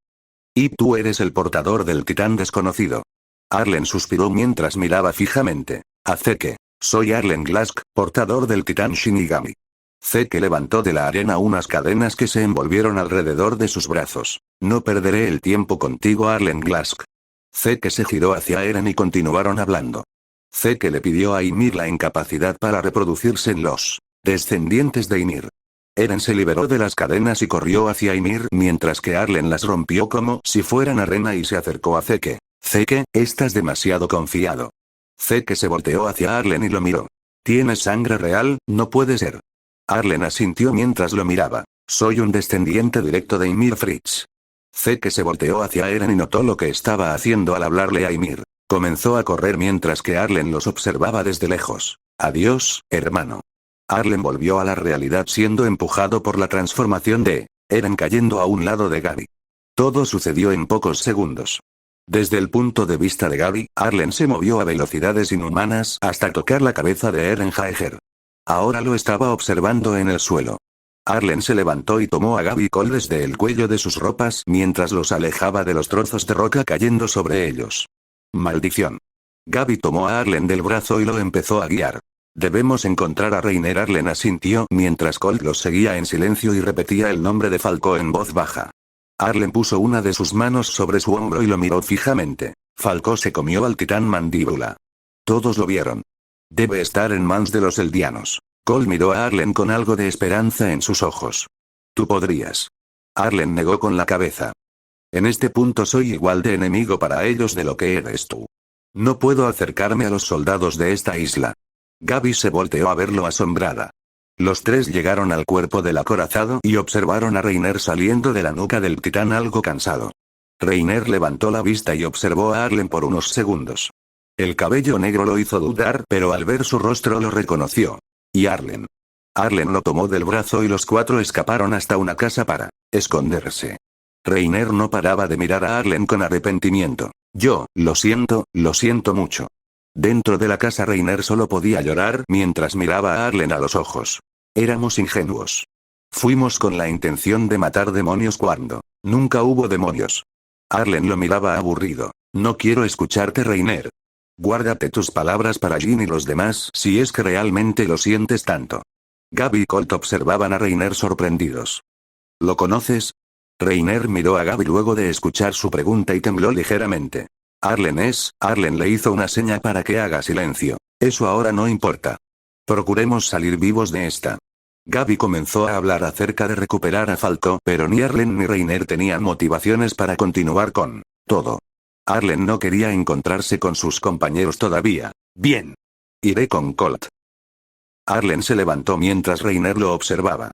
[SPEAKER 2] Y tú eres el portador del titán desconocido. Arlen suspiró mientras miraba fijamente a Zeke. Soy Arlen Glask, portador del titán Shinigami. Zeke levantó de la arena unas cadenas que se envolvieron alrededor de sus brazos. No perderé el tiempo contigo, Arlen Glask. Zeke se giró hacia Eren y continuaron hablando. Zeke le pidió a Ymir la incapacidad para reproducirse en los descendientes de Ymir. Eren se liberó de las cadenas y corrió hacia Ymir mientras que Arlen las rompió como si fueran arena y se acercó a Zeke. Zeke, estás demasiado confiado. Zeke se volteó hacia Arlen y lo miró. ¿Tienes sangre real? No puede ser. Arlen asintió mientras lo miraba. Soy un descendiente directo de Ymir Fritz. Zeke se volteó hacia Eren y notó lo que estaba haciendo al hablarle a Ymir. Comenzó a correr mientras que Arlen los observaba desde lejos. Adiós, hermano. Arlen volvió a la realidad siendo empujado por la transformación de Eren cayendo a un lado de Gaby. Todo sucedió en pocos segundos. Desde el punto de vista de Gaby, Arlen se movió a velocidades inhumanas hasta tocar la cabeza de Eren Jaeger. Ahora lo estaba observando en el suelo. Arlen se levantó y tomó a Gaby Cole desde el cuello de sus ropas mientras los alejaba de los trozos de roca cayendo sobre ellos. Maldición. Gaby tomó a Arlen del brazo y lo empezó a guiar. Debemos encontrar a Reiner. Arlen asintió mientras Colt los seguía en silencio y repetía el nombre de Falco en voz baja. Arlen puso una de sus manos sobre su hombro y lo miró fijamente. Falco se comió al titán mandíbula. Todos lo vieron. Debe estar en manos de los eldianos. Cole miró a Arlen con algo de esperanza en sus ojos. Tú podrías. Arlen negó con la cabeza. En este punto soy igual de enemigo para ellos de lo que eres tú. No puedo acercarme a los soldados de esta isla. Gaby se volteó a verlo asombrada. Los tres llegaron al cuerpo del acorazado y observaron a Reiner saliendo de la nuca del titán algo cansado. Reiner levantó la vista y observó a Arlen por unos segundos. El cabello negro lo hizo dudar, pero al ver su rostro lo reconoció. Y Arlen. Arlen lo tomó del brazo y los cuatro escaparon hasta una casa para esconderse. Reiner no paraba de mirar a Arlen con arrepentimiento. Lo siento mucho. Dentro de la casa Reiner solo podía llorar mientras miraba a Arlen a los ojos. Éramos ingenuos. Fuimos con la intención de matar demonios cuando nunca hubo demonios. Arlen lo miraba aburrido. No quiero escucharte, Reiner. Guárdate tus palabras para Jin y los demás si es que realmente lo sientes tanto. Gaby y Colt observaban a Reiner sorprendidos. ¿Lo conoces? Reiner miró a Gaby luego de escuchar su pregunta y tembló ligeramente. Arlen le hizo una seña para que haga silencio. Eso ahora no importa. Procuremos salir vivos de esta. Gaby comenzó a hablar acerca de recuperar a Falco, pero ni Arlen ni Reiner tenían motivaciones para continuar con todo. Arlen no quería encontrarse con sus compañeros todavía. Bien. Iré con Colt. Arlen se levantó mientras Reiner lo observaba.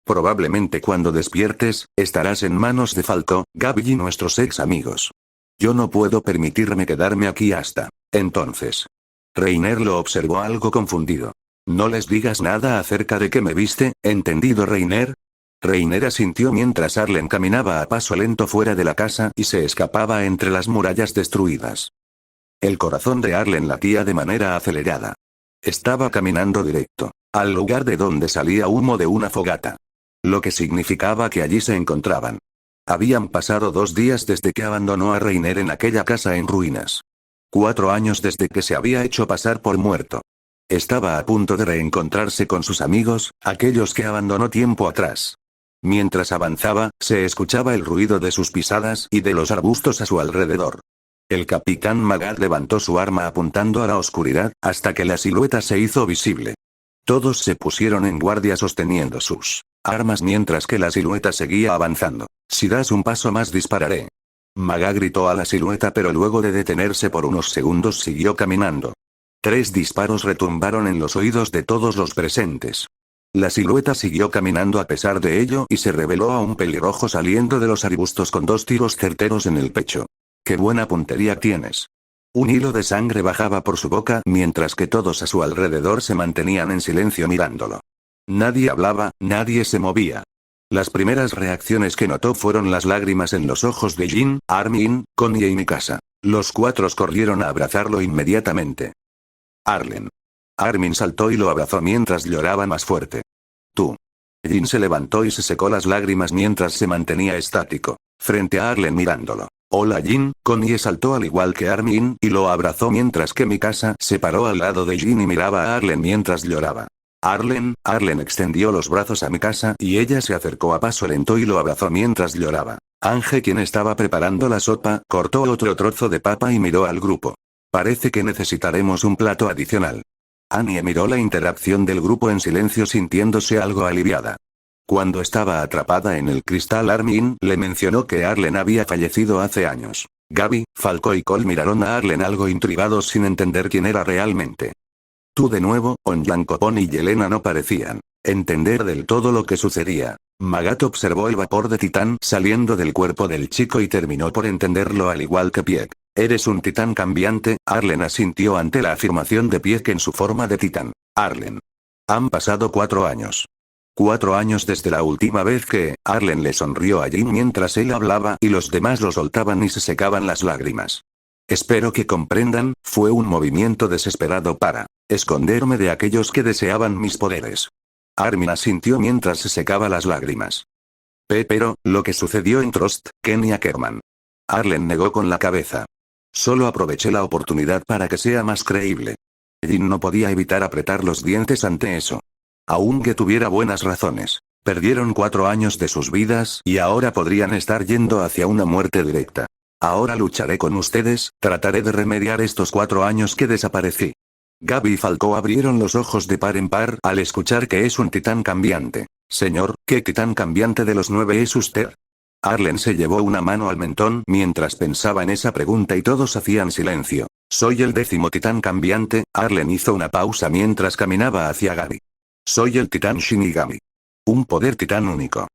[SPEAKER 2] Probablemente cuando despiertes, estarás en manos de Falco, Gaby y nuestros ex amigos. Yo no puedo permitirme quedarme aquí hasta entonces. Reiner lo observó algo confundido. No les digas nada acerca de que me viste, ¿entendido, Reiner? Reiner asintió mientras Arlen caminaba a paso lento fuera de la casa y se escapaba entre las murallas destruidas. El corazón de Arlen latía de manera acelerada. Estaba caminando directo al lugar de donde salía humo de una fogata. Lo que significaba que allí se encontraban. Habían pasado 2 días desde que abandonó a Reiner en aquella casa en ruinas. 4 años desde que se había hecho pasar por muerto. Estaba a punto de reencontrarse con sus amigos, aquellos que abandonó tiempo atrás. Mientras avanzaba, se escuchaba el ruido de sus pisadas y de los arbustos a su alrededor. El capitán Magad levantó su arma apuntando a la oscuridad, hasta que la silueta se hizo visible. Todos se pusieron en guardia sosteniendo sus armas mientras que la silueta seguía avanzando. Si das un paso más dispararé. Magad gritó a la silueta, pero luego de detenerse por unos segundos siguió caminando. 3 disparos retumbaron en los oídos de todos los presentes. La silueta siguió caminando a pesar de ello y se reveló a un pelirrojo saliendo de los arbustos con 2 tiros certeros en el pecho. ¡Qué buena puntería tienes! Un hilo de sangre bajaba por su boca mientras que todos a su alrededor se mantenían en silencio mirándolo. Nadie hablaba, nadie se movía. Las primeras reacciones que notó fueron las lágrimas en los ojos de Jin, Armin, Connie y Mikasa. Los 4 corrieron a abrazarlo inmediatamente. Arlen. Armin saltó y lo abrazó mientras lloraba más fuerte. Tú. Jin se levantó y se secó las lágrimas mientras se mantenía estático, frente a Arlen mirándolo. Hola Jin, Connie saltó al igual que Armin y lo abrazó mientras que Mikasa se paró al lado de Jin y miraba a Arlen mientras lloraba. Arlen extendió los brazos a Mikasa y ella se acercó a paso lento y lo abrazó mientras lloraba. Ange, quien estaba preparando la sopa, cortó otro trozo de papa y miró al grupo. Parece que necesitaremos un plato adicional. Annie miró la interacción del grupo en silencio sintiéndose algo aliviada. Cuando estaba atrapada en el cristal, Armin le mencionó que Arlen había fallecido hace años. Gaby, Falco y Cole miraron a Arlen algo intrigados sin entender quién era realmente. Tú de nuevo, Onyankopon y Yelena no parecían entender del todo lo que sucedía. Magad observó el vapor de titán saliendo del cuerpo del chico y terminó por entenderlo al igual que Pieck. Eres un titán cambiante, Arlen asintió ante la afirmación de Pieck en su forma de titán. Arlen. Han pasado 4 años. 4 años desde la última vez que Arlen le sonrió a Jin mientras él hablaba y los demás lo soltaban y se secaban las lágrimas. Espero que comprendan, fue un movimiento desesperado para esconderme de aquellos que deseaban mis poderes. Armin asintió mientras se secaba las lágrimas. Pero, lo que sucedió en Trost, Ken y Ackerman. Arlen negó con la cabeza. Solo aproveché la oportunidad para que sea más creíble. Jin no podía evitar apretar los dientes ante eso. Aunque tuviera buenas razones. Perdieron 4 años de sus vidas y ahora podrían estar yendo hacia una muerte directa. Ahora lucharé con ustedes, trataré de remediar estos 4 años que desaparecí. Gaby y Falco abrieron los ojos de par en par al escuchar que es un titán cambiante. Señor, ¿qué titán cambiante de los 9 es usted? Arlen se llevó una mano al mentón mientras pensaba en esa pregunta y todos hacían silencio. Soy el 10º titán cambiante. Arlen hizo una pausa mientras caminaba hacia Gaby. Soy el titán Shinigami. Un poder titán único.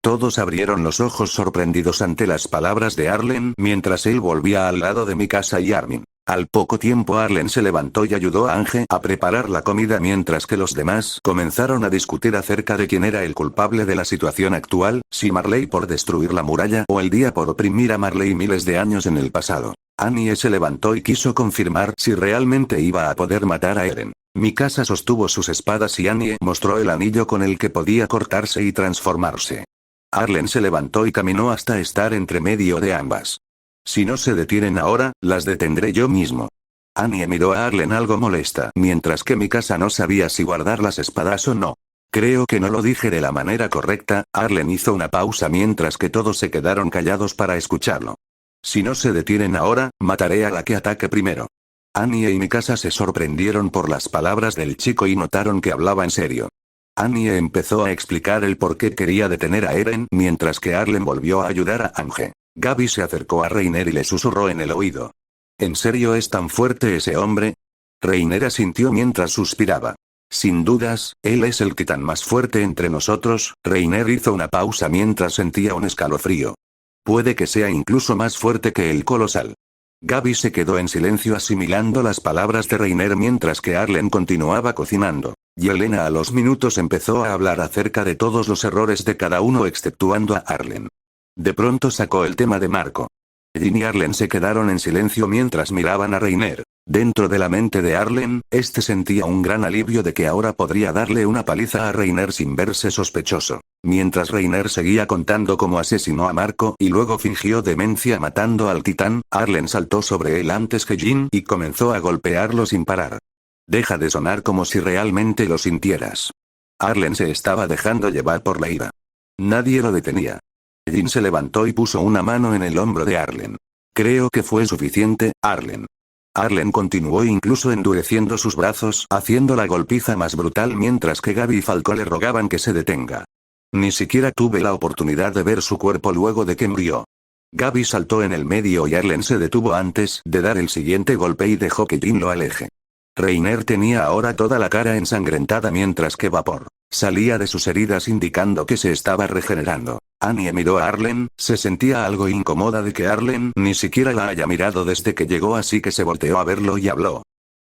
[SPEAKER 2] Todos abrieron los ojos sorprendidos ante las palabras de Arlen mientras él volvía al lado de Mikasa y Armin. Al poco tiempo Arlen se levantó y ayudó a Ange a preparar la comida mientras que los demás comenzaron a discutir acerca de quién era el culpable de la situación actual, si Marley por destruir la muralla o el día por oprimir a Marley miles de años en el pasado. Annie se levantó y quiso confirmar si realmente iba a poder matar a Eren. Mikasa sostuvo sus espadas y Annie mostró el anillo con el que podía cortarse y transformarse. Arlen se levantó y caminó hasta estar entre medio de ambas. Si no se detienen ahora, las detendré yo mismo. Annie miró a Arlen algo molesta, mientras que Mikasa no sabía si guardar las espadas o no. Creo que no lo dije de la manera correcta. Arlen hizo una pausa mientras que todos se quedaron callados para escucharlo. Si no se detienen ahora, mataré a la que ataque primero. Annie y Mikasa se sorprendieron por las palabras del chico y notaron que hablaba en serio. Annie empezó a explicar el por qué quería detener a Eren mientras que Arlen volvió a ayudar a Ange. Gaby se acercó a Reiner y le susurró en el oído. ¿En serio es tan fuerte ese hombre? Reiner asintió mientras suspiraba. Sin dudas, él es el titán más fuerte entre nosotros. Reiner hizo una pausa mientras sentía un escalofrío. Puede que sea incluso más fuerte que el colosal. Gaby se quedó en silencio asimilando las palabras de Reiner mientras que Arlen continuaba cocinando. Yelena a los minutos empezó a hablar acerca de todos los errores de cada uno exceptuando a Arlen. De pronto sacó el tema de Marco. Jin y Arlen se quedaron en silencio mientras miraban a Reiner. Dentro de la mente de Arlen, este sentía un gran alivio de que ahora podría darle una paliza a Reiner sin verse sospechoso. Mientras Reiner seguía contando cómo asesinó a Marco y luego fingió demencia matando al titán, Arlen saltó sobre él antes que Jin y comenzó a golpearlo sin parar. Deja de sonar como si realmente lo sintieras. Arlen se estaba dejando llevar por la ira. Nadie lo detenía. Jin se levantó y puso una mano en el hombro de Arlen. Creo que fue suficiente, Arlen. Arlen continuó incluso endureciendo sus brazos, haciendo la golpiza más brutal mientras que Gaby y Falco le rogaban que se detenga. Ni siquiera tuve la oportunidad de ver su cuerpo luego de que murió. Gaby saltó en el medio y Arlen se detuvo antes de dar el siguiente golpe y dejó que Jin lo aleje. Reiner tenía ahora toda la cara ensangrentada mientras que vapor salía de sus heridas indicando que se estaba regenerando. Annie miró a Arlen, se sentía algo incómoda de que Arlen ni siquiera la haya mirado desde que llegó así que se volteó a verlo y habló.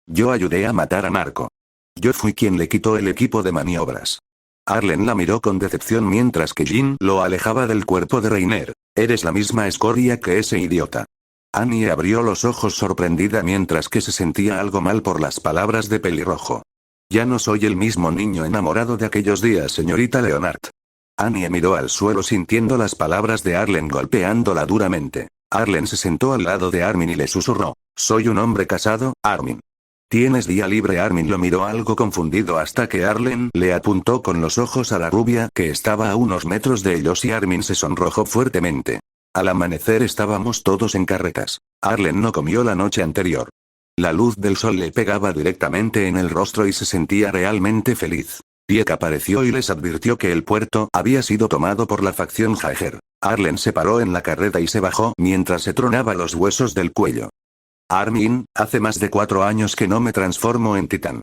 [SPEAKER 2] Yo ayudé a matar a Marco. Yo fui quien le quitó el equipo de maniobras. Arlen la miró con decepción mientras que Jin lo alejaba del cuerpo de Reiner. Eres la misma escoria que ese idiota. Annie abrió los ojos sorprendida mientras que se sentía algo mal por las palabras de pelirrojo. Ya no soy el mismo niño enamorado de aquellos días, señorita Leonard. Annie miró al suelo sintiendo las palabras de Arlen golpeándola duramente. Arlen se sentó al lado de Armin y le susurró. Soy un hombre casado, Armin. ¿Tienes día libre? Armin lo miró algo confundido hasta que Arlen le apuntó con los ojos a la rubia que estaba a unos metros de ellos y Armin se sonrojó fuertemente. Al amanecer estábamos todos en carretas. Arlen no comió la noche anterior. La luz del sol le pegaba directamente en el rostro y se sentía realmente feliz. Pieck apareció y les advirtió que el puerto había sido tomado por la facción Jaeger. Arlen se paró en la carreta y se bajó mientras se tronaba los huesos del cuello. Armin, hace más de 4 años que no me transformo en titán.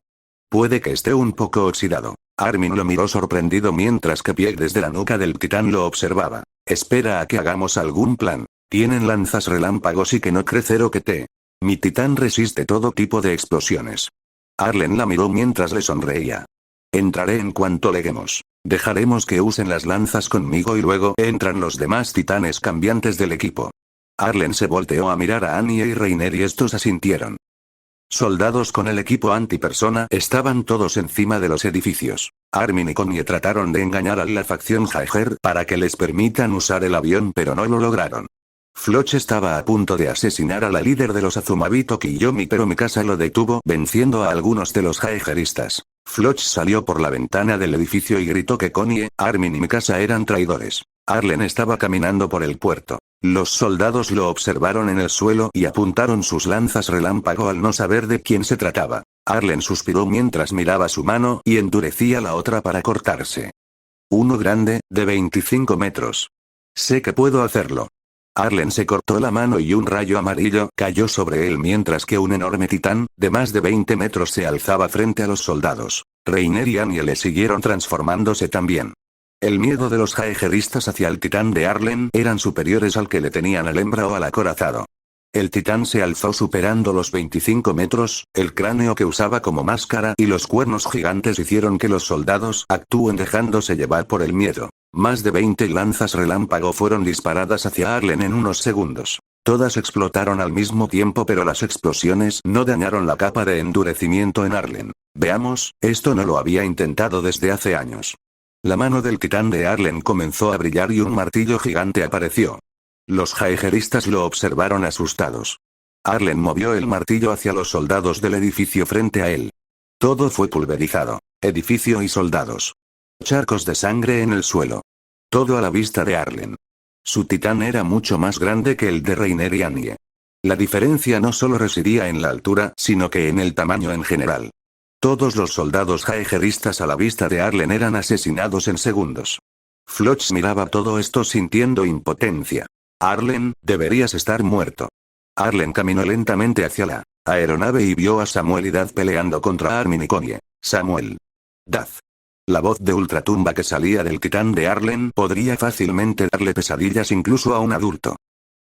[SPEAKER 2] Puede que esté un poco oxidado. Armin lo miró sorprendido mientras que Pieck desde la nuca del titán lo observaba. Espera a que hagamos algún plan. Tienen lanzas relámpagos y que no crecer o que te. Mi titán resiste todo tipo de explosiones. Arlen la miró mientras le sonreía. Entraré en cuanto lleguemos. Dejaremos que usen las lanzas conmigo y luego entran los demás titanes cambiantes del equipo. Arlen se volteó a mirar a Annie y Reiner y estos asintieron. Soldados con el equipo antipersona estaban todos encima de los edificios. Armin y Connie trataron de engañar a la facción Jaeger para que les permitan usar el avión pero no lo lograron. Floch estaba a punto de asesinar a la líder de los Azumabito Tokiyomi pero Mikasa lo detuvo venciendo a algunos de los Jaegeristas. Floch salió por la ventana del edificio y gritó que Connie, Armin y Mikasa eran traidores. Arlen estaba caminando por el puerto. Los soldados lo observaron en el suelo y apuntaron sus lanzas relámpago al no saber de quién se trataba. Arlen suspiró mientras miraba su mano y endurecía la otra para cortarse. Uno grande, de 25 metros. Sé que puedo hacerlo. Arlen se cortó la mano y un rayo amarillo cayó sobre él mientras que un enorme titán, de más de 20 metros se alzaba frente a los soldados. Reiner y Anya le siguieron transformándose también. El miedo de los jaegeristas hacia el titán de Arlen eran superiores al que le tenían al hembra o al acorazado. El titán se alzó superando los 25 metros, el cráneo que usaba como máscara y los cuernos gigantes hicieron que los soldados actúen dejándose llevar por el miedo. Más de 20 lanzas relámpago fueron disparadas hacia Arlen en unos segundos. Todas explotaron al mismo tiempo pero las explosiones no dañaron la capa de endurecimiento en Arlen. Veamos, esto no lo había intentado desde hace años. La mano del titán de Arlen comenzó a brillar y un martillo gigante apareció. Los jaegeristas lo observaron asustados. Arlen movió el martillo hacia los soldados del edificio frente a él. Todo fue pulverizado. Edificio y soldados. Charcos de sangre en el suelo. Todo a la vista de Arlen. Su titán era mucho más grande que el de Reiner y Anya. La diferencia no solo residía en la altura, sino que en el tamaño en general. Todos los soldados jaegeristas a la vista de Arlen eran asesinados en segundos. Floch miraba todo esto sintiendo impotencia. Arlen, deberías estar muerto. Arlen caminó lentamente hacia la aeronave y vio a Samuel y Daz peleando contra Armin y Connie. Samuel. Daz. La voz de ultratumba que salía del titán de Arlen podría fácilmente darle pesadillas incluso a un adulto.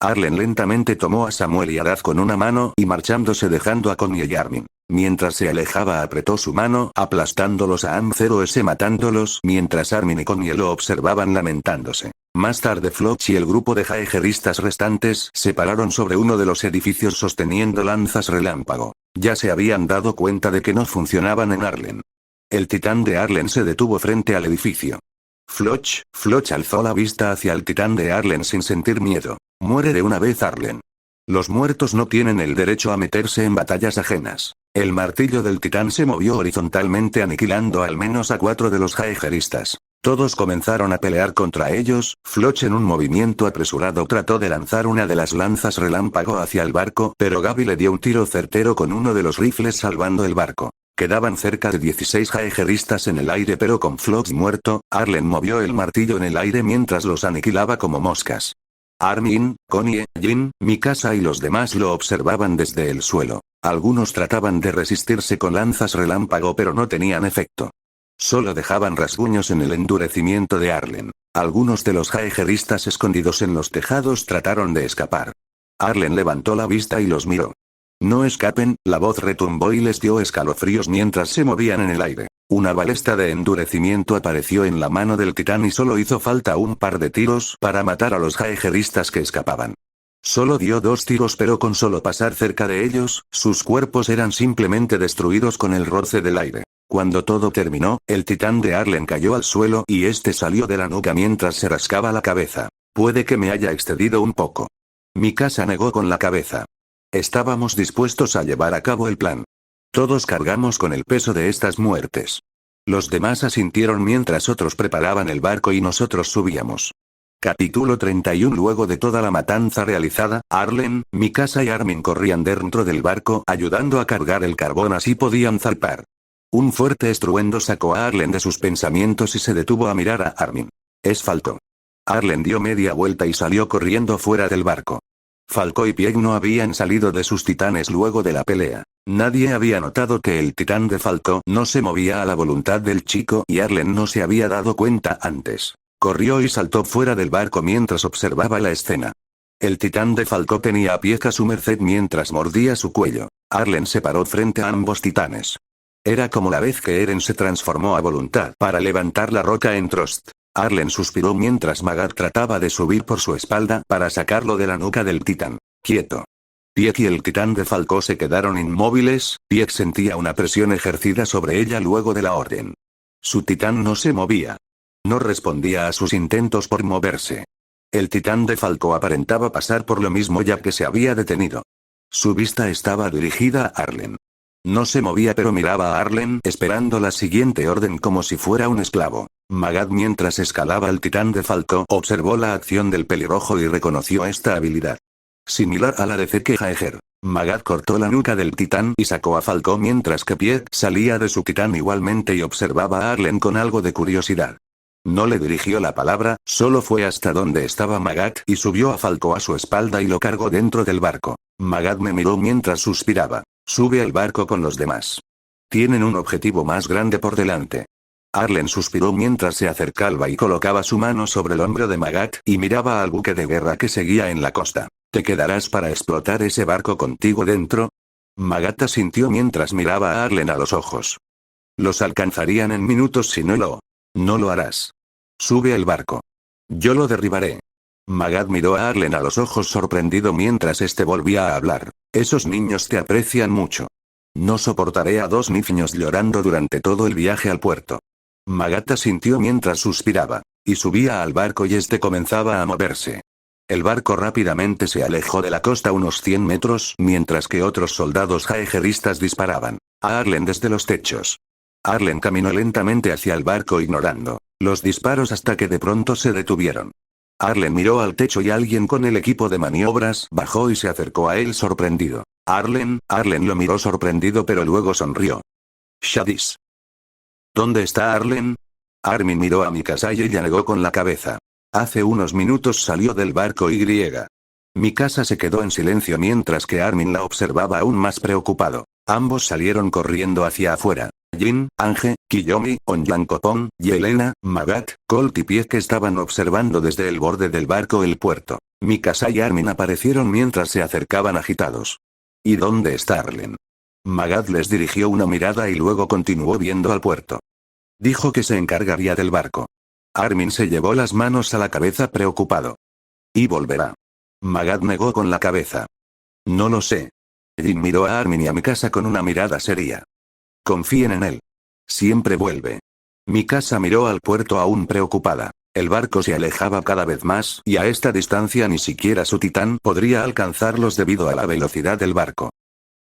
[SPEAKER 2] Arlen lentamente tomó a Samuel y a Daz con una mano y marchándose dejando a Connie y Armin. Mientras se alejaba apretó su mano, aplastándolos a ambos matándolos mientras Armin y Connie lo observaban lamentándose. Más tarde Floch y el grupo de jaegeristas restantes se pararon sobre uno de los edificios sosteniendo lanzas relámpago. Ya se habían dado cuenta de que no funcionaban en Arlen. El titán de Arlen se detuvo frente al edificio. Floch alzó la vista hacia el titán de Arlen sin sentir miedo. Muere de una vez Arlen. Los muertos no tienen el derecho a meterse en batallas ajenas. El martillo del titán se movió horizontalmente aniquilando al menos a 4 de los jaegeristas. Todos comenzaron a pelear contra ellos. Floch en un movimiento apresurado trató de lanzar una de las lanzas relámpago hacia el barco, pero Gaby le dio un tiro certero con uno de los rifles salvando el barco. Quedaban cerca de 16 jaegeristas en el aire pero con Floch muerto, Arlen movió el martillo en el aire mientras los aniquilaba como moscas. Armin, Connie, Jin, Mikasa y los demás lo observaban desde el suelo. Algunos trataban de resistirse con lanzas relámpago pero no tenían efecto. Solo dejaban rasguños en el endurecimiento de Arlen. Algunos de los jaegeristas escondidos en los tejados trataron de escapar. Arlen levantó la vista y los miró. No escapen, la voz retumbó y les dio escalofríos mientras se movían en el aire. Una balesta de endurecimiento apareció en la mano del titán y solo hizo falta un par de tiros para matar a los jaegeristas que escapaban. Solo dio 2 tiros pero con solo pasar cerca de ellos, sus cuerpos eran simplemente destruidos con el roce del aire. Cuando todo terminó, el titán de Arlen cayó al suelo y este salió de la nuca mientras se rascaba la cabeza. Puede que me haya excedido un poco. Mikasa negó con la cabeza. Estábamos dispuestos a llevar a cabo el plan. Todos cargamos con el peso de estas muertes. Los demás asintieron mientras otros preparaban el barco y nosotros subíamos. Capítulo 31. Luego de toda la matanza realizada, Arlen, Mikasa y Armin corrían dentro del barco ayudando a cargar el carbón así podían zarpar. Un fuerte estruendo sacó a Arlen de sus pensamientos y se detuvo a mirar a Armin. Es Falco. Arlen dio media vuelta y salió corriendo fuera del barco. Falco y Pieg no habían salido de sus titanes luego de la pelea. Nadie había notado que el titán de Falco no se movía a la voluntad del chico y Arlen no se había dado cuenta antes. Corrió y saltó fuera del barco mientras observaba la escena. El titán de Falco tenía a Pieg a su merced mientras mordía su cuello. Arlen se paró frente a ambos titanes. Era como la vez que Eren se transformó a voluntad para levantar la roca en Trost. Arlen suspiró mientras Magat trataba de subir por su espalda para sacarlo de la nuca del titán. Quieto. Pieg y el titán de Falco se quedaron inmóviles. Pieg sentía una presión ejercida sobre ella luego de la orden. Su titán no se movía. No respondía a sus intentos por moverse. El titán de Falco aparentaba pasar por lo mismo ya que se había detenido. Su vista estaba dirigida a Arlen. No se movía pero miraba a Arlen esperando la siguiente orden como si fuera un esclavo. Magad mientras escalaba al titán de Falco observó la acción del pelirrojo y reconoció esta habilidad. Similar a la de Zeke Jaeger. Magad cortó la nuca del titán y sacó a Falco mientras que Pieck salía de su titán igualmente y observaba a Arlen con algo de curiosidad. No le dirigió la palabra, solo fue hasta donde estaba Magad y subió a Falco a su espalda y lo cargó dentro del barco. Magad me miró mientras suspiraba. Sube al barco con los demás. Tienen un objetivo más grande por delante. Arlen suspiró mientras se acercaba y colocaba su mano sobre el hombro de Magad y miraba al buque de guerra que seguía en la costa. ¿Te quedarás para explotar ese barco contigo dentro? Magad asintió mientras miraba a Arlen a los ojos. Los alcanzarían en minutos si no lo harás. Sube al barco. Yo lo derribaré. Magad miró a Arlen a los ojos sorprendido mientras este volvía a hablar. Esos niños te aprecian mucho. No soportaré a dos niños llorando durante todo el viaje al puerto. Magad asintió mientras suspiraba. Y subía al barco y este comenzaba a moverse. El barco rápidamente se alejó de la costa unos 100 metros mientras que otros soldados jaegeristas disparaban a Arlen desde los techos. Arlen caminó lentamente hacia el barco ignorando los disparos hasta que de pronto se detuvieron. Arlen miró al techo y alguien con el equipo de maniobras bajó y se acercó a él sorprendido. Arlen lo miró sorprendido pero luego sonrió. Shadis. ¿Dónde está Arlen? Armin miró a Mikasa y ella negó con la cabeza. Hace unos minutos salió del barco y. Mikasa se quedó en silencio mientras que Armin la observaba aún más preocupado. Ambos salieron corriendo hacia afuera. Jin, Ange, Kiyomi, Onyankopon, Yelena, Magat, Colt y Pieck estaban observando desde el borde del barco el puerto. Mikasa y Armin aparecieron mientras se acercaban agitados. ¿Y dónde está Arlen? Magat les dirigió una mirada y luego continuó viendo al puerto. Dijo que se encargaría del barco. Armin se llevó las manos a la cabeza preocupado. ¿Y volverá? Magad negó con la cabeza. No lo sé. Jin miró a Armin y a Mikasa con una mirada seria. Confíen en él. Siempre vuelve. Mikasa miró al puerto aún preocupada. El barco se alejaba cada vez más y a esta distancia ni siquiera su titán podría alcanzarlos debido a la velocidad del barco.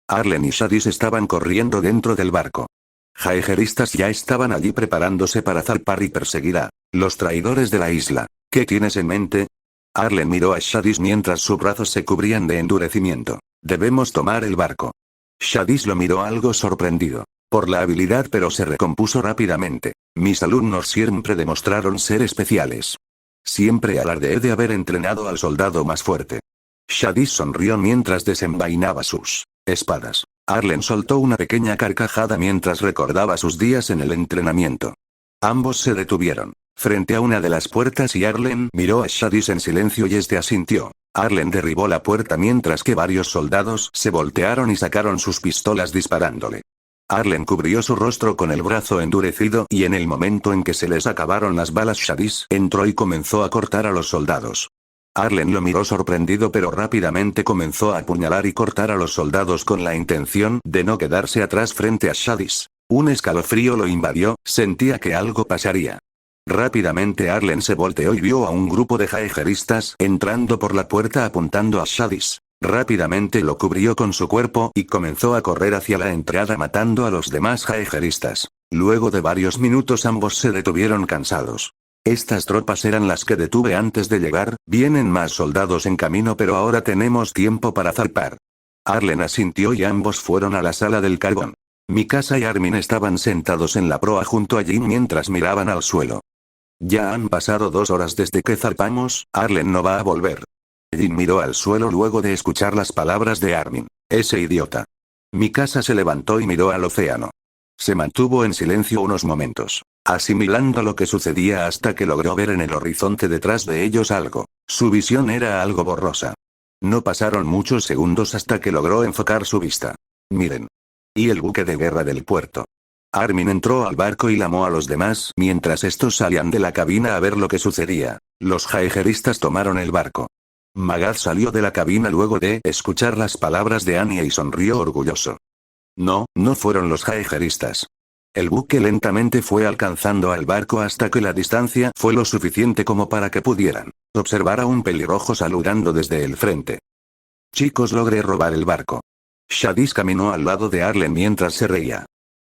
[SPEAKER 2] Arlen y Shadis estaban corriendo dentro del barco. Jaegeristas ya estaban allí preparándose para zarpar y perseguir a los traidores de la isla. ¿Qué tienes en mente? Arlen miró a Shadis mientras sus brazos se cubrían de endurecimiento. Debemos tomar el barco. Shadis lo miró algo sorprendido por la habilidad pero se recompuso rápidamente. Mis alumnos siempre demostraron ser especiales. Siempre alardeé de haber entrenado al soldado más fuerte. Shadis sonrió mientras desenvainaba sus espadas. Arlen soltó una pequeña carcajada mientras recordaba sus días en el entrenamiento. Ambos se detuvieron frente a una de las puertas y Arlen miró a Shadis en silencio y este asintió. Arlen derribó la puerta mientras que varios soldados se voltearon y sacaron sus pistolas disparándole. Arlen cubrió su rostro con el brazo endurecido y en el momento en que se les acabaron las balas Shadis entró y comenzó a cortar a los soldados. Arlen lo miró sorprendido pero rápidamente comenzó a apuñalar y cortar a los soldados con la intención de no quedarse atrás frente a Shadis. Un escalofrío lo invadió, sentía que algo pasaría. Rápidamente Arlen se volteó y vio a un grupo de jaegeristas entrando por la puerta apuntando a Shadis. Rápidamente lo cubrió con su cuerpo y comenzó a correr hacia la entrada matando a los demás jaegeristas. Luego de varios minutos ambos se detuvieron cansados. Estas tropas eran las que detuve antes de llegar, vienen más soldados en camino pero ahora tenemos tiempo para zarpar. Arlen asintió y ambos fueron a la sala del carbón. Mikasa y Armin estaban sentados en la proa junto a Jin mientras miraban al suelo. Ya han pasado 2 horas desde que zarpamos, Arlen no va a volver. Jin miró al suelo luego de escuchar las palabras de Armin. Ese idiota. Mikasa se levantó y miró al océano. Se mantuvo en silencio unos momentos, asimilando lo que sucedía hasta que logró ver en el horizonte detrás de ellos algo. Su visión era algo borrosa. No pasaron muchos segundos hasta que logró enfocar su vista. Miren. Y el buque de guerra del puerto. Armin entró al barco y llamó a los demás mientras estos salían de la cabina a ver lo que sucedía. Los jaegeristas tomaron el barco. Magad salió de la cabina luego de escuchar las palabras de Anya y sonrió orgulloso. No fueron los jaegeristas. El buque lentamente fue alcanzando al barco hasta que la distancia fue lo suficiente como para que pudieran observar a un pelirrojo saludando desde el frente. Chicos, logré robar el barco. Shadis caminó al lado de Arlen mientras se reía.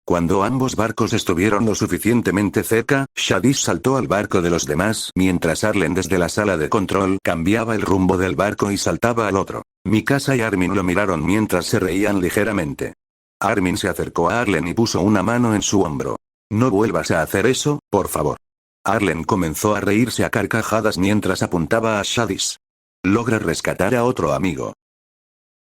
[SPEAKER 2] Cuando ambos barcos estuvieron lo suficientemente cerca, Shadis saltó al barco de los demás mientras Arlen desde la sala de control cambiaba el rumbo del barco y saltaba al otro. Mikasa y Armin lo miraron mientras se reían ligeramente. Armin se acercó a Arlen y puso una mano en su hombro. No vuelvas a hacer eso, por favor. Arlen comenzó a reírse a carcajadas mientras apuntaba a Shadis. Logra rescatar a otro amigo.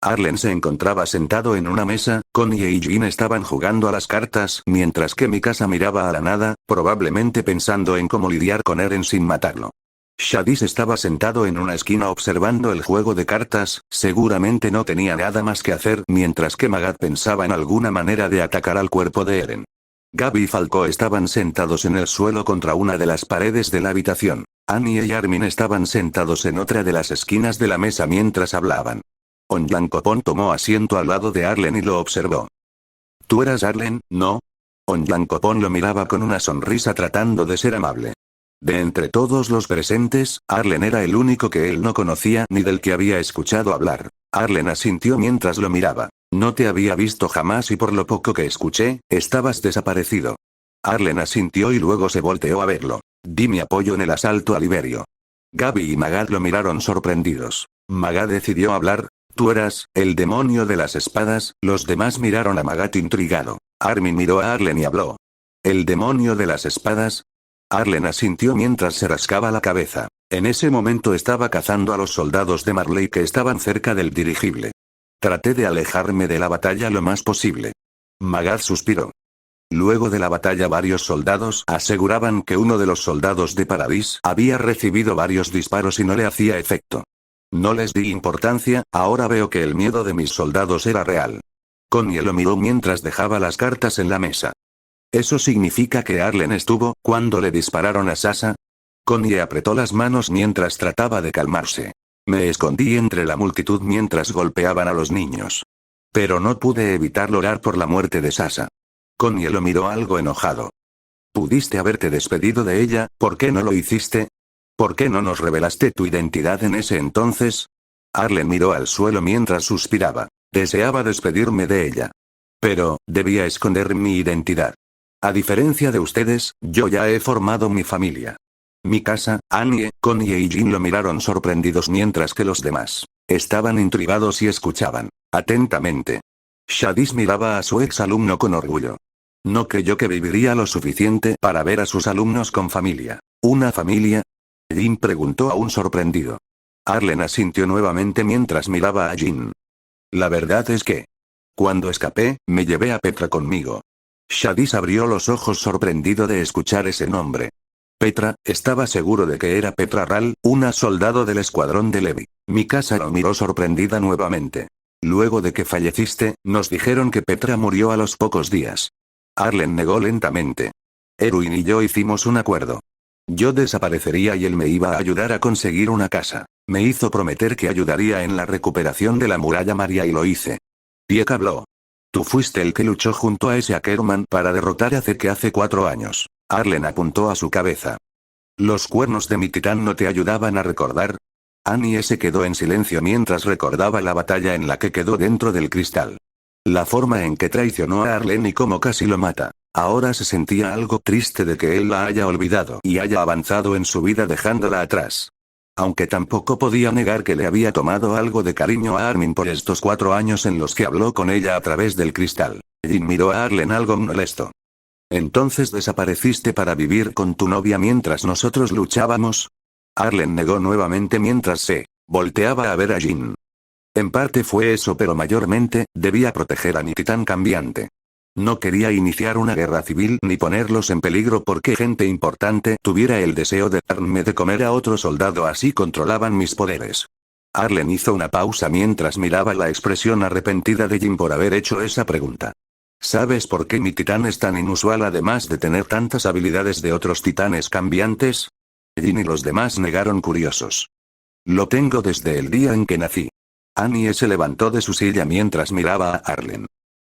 [SPEAKER 2] Arlen se encontraba sentado en una mesa, Connie y Jin estaban jugando a las cartas mientras que Mikasa miraba a la nada, probablemente pensando en cómo lidiar con Eren sin matarlo. Shadis estaba sentado en una esquina observando el juego de cartas, seguramente no tenía nada más que hacer mientras que Magat pensaba en alguna manera de atacar al cuerpo de Eren. Gaby y Falco estaban sentados en el suelo contra una de las paredes de la habitación. Annie y Armin estaban sentados en otra de las esquinas de la mesa mientras hablaban. Onyankopon tomó asiento al lado de Arlen y lo observó. ¿Tú eras Arlen, no? Onyankopon lo miraba con una sonrisa tratando de ser amable. De entre todos los presentes, Arlen era el único que él no conocía ni del que había escuchado hablar. Arlen asintió mientras lo miraba. No te había visto jamás y por lo poco que escuché, estabas desaparecido. Arlen asintió y luego se volteó a verlo. Di mi apoyo en el asalto a Liberio. Gaby y Magat lo miraron sorprendidos. Magat decidió hablar. Tú eras, el demonio de las espadas. Los demás miraron a Magat intrigado. Armin miró a Arlen y habló. ¿El demonio de las espadas? Arlen asintió mientras se rascaba la cabeza. En ese momento estaba cazando a los soldados de Marley que estaban cerca del dirigible. Traté de alejarme de la batalla lo más posible. Magat suspiró. Luego de la batalla varios soldados aseguraban que uno de los soldados de Paradis había recibido varios disparos y no le hacía efecto. No les di importancia, ahora veo que el miedo de mis soldados era real. Connie lo miró mientras dejaba las cartas en la mesa. ¿Eso significa que Arlen estuvo cuando le dispararon a Sasa? Connie apretó las manos mientras trataba de calmarse. Me escondí entre la multitud mientras golpeaban a los niños. Pero no pude evitar orar por la muerte de Sasa. Connie lo miró algo enojado. Pudiste haberte despedido de ella, ¿por qué no lo hiciste? ¿Por qué no nos revelaste tu identidad en ese entonces? Arlen miró al suelo mientras suspiraba. Deseaba despedirme de ella. Pero, debía esconder mi identidad. A diferencia de ustedes, yo ya he formado mi familia. Mikasa, Annie, Connie y Jin lo miraron sorprendidos mientras que los demás estaban intrigados y escuchaban atentamente. Shadis miraba a su exalumno con orgullo. No creyó que viviría lo suficiente para ver a sus alumnos con familia. ¿Una familia? Jin preguntó aún sorprendido. Arlen asintió nuevamente mientras miraba a Jin. La verdad es que, cuando escapé, me llevé a Petra conmigo. Shadis abrió los ojos sorprendido de escuchar ese nombre. Petra, estaba seguro de que era Petra Ral, una soldado del escuadrón de Levi. Mikasa lo miró sorprendida nuevamente. Luego de que falleciste, nos dijeron que Petra murió a los pocos días. Arlen negó lentamente. Erwin y yo hicimos un acuerdo. Yo desaparecería y él me iba a ayudar a conseguir una casa. Me hizo prometer que ayudaría en la recuperación de la muralla Maria y lo hice. Pieck habló. Tú fuiste el que luchó junto a ese Ackerman para derrotar a Zeke hace 4 años. Arlen apuntó a su cabeza. ¿Los cuernos de mi titán no te ayudaban a recordar? Annie se quedó en silencio mientras recordaba la batalla en la que quedó dentro del cristal. La forma en que traicionó a Arlen y cómo casi lo mata. Ahora se sentía algo triste de que él la haya olvidado y haya avanzado en su vida dejándola atrás. Aunque tampoco podía negar que le había tomado algo de cariño a Armin por estos 4 años en los que habló con ella a través del cristal. Jin miró a Arlen algo molesto. ¿Entonces desapareciste para vivir con tu novia mientras nosotros luchábamos? Arlen negó nuevamente mientras se volteaba a ver a Jin. En parte fue eso, pero mayormente, debía proteger a mi titán cambiante. No quería iniciar una guerra civil ni ponerlos en peligro porque gente importante tuviera el deseo de darme de comer a otro soldado, así controlaban mis poderes. Arlen hizo una pausa mientras miraba la expresión arrepentida de Jin por haber hecho esa pregunta. ¿Sabes por qué mi titán es tan inusual además de tener tantas habilidades de otros titanes cambiantes? Jin y los demás negaron curiosos. Lo tengo desde el día en que nací. Annie se levantó de su silla mientras miraba a Arlen.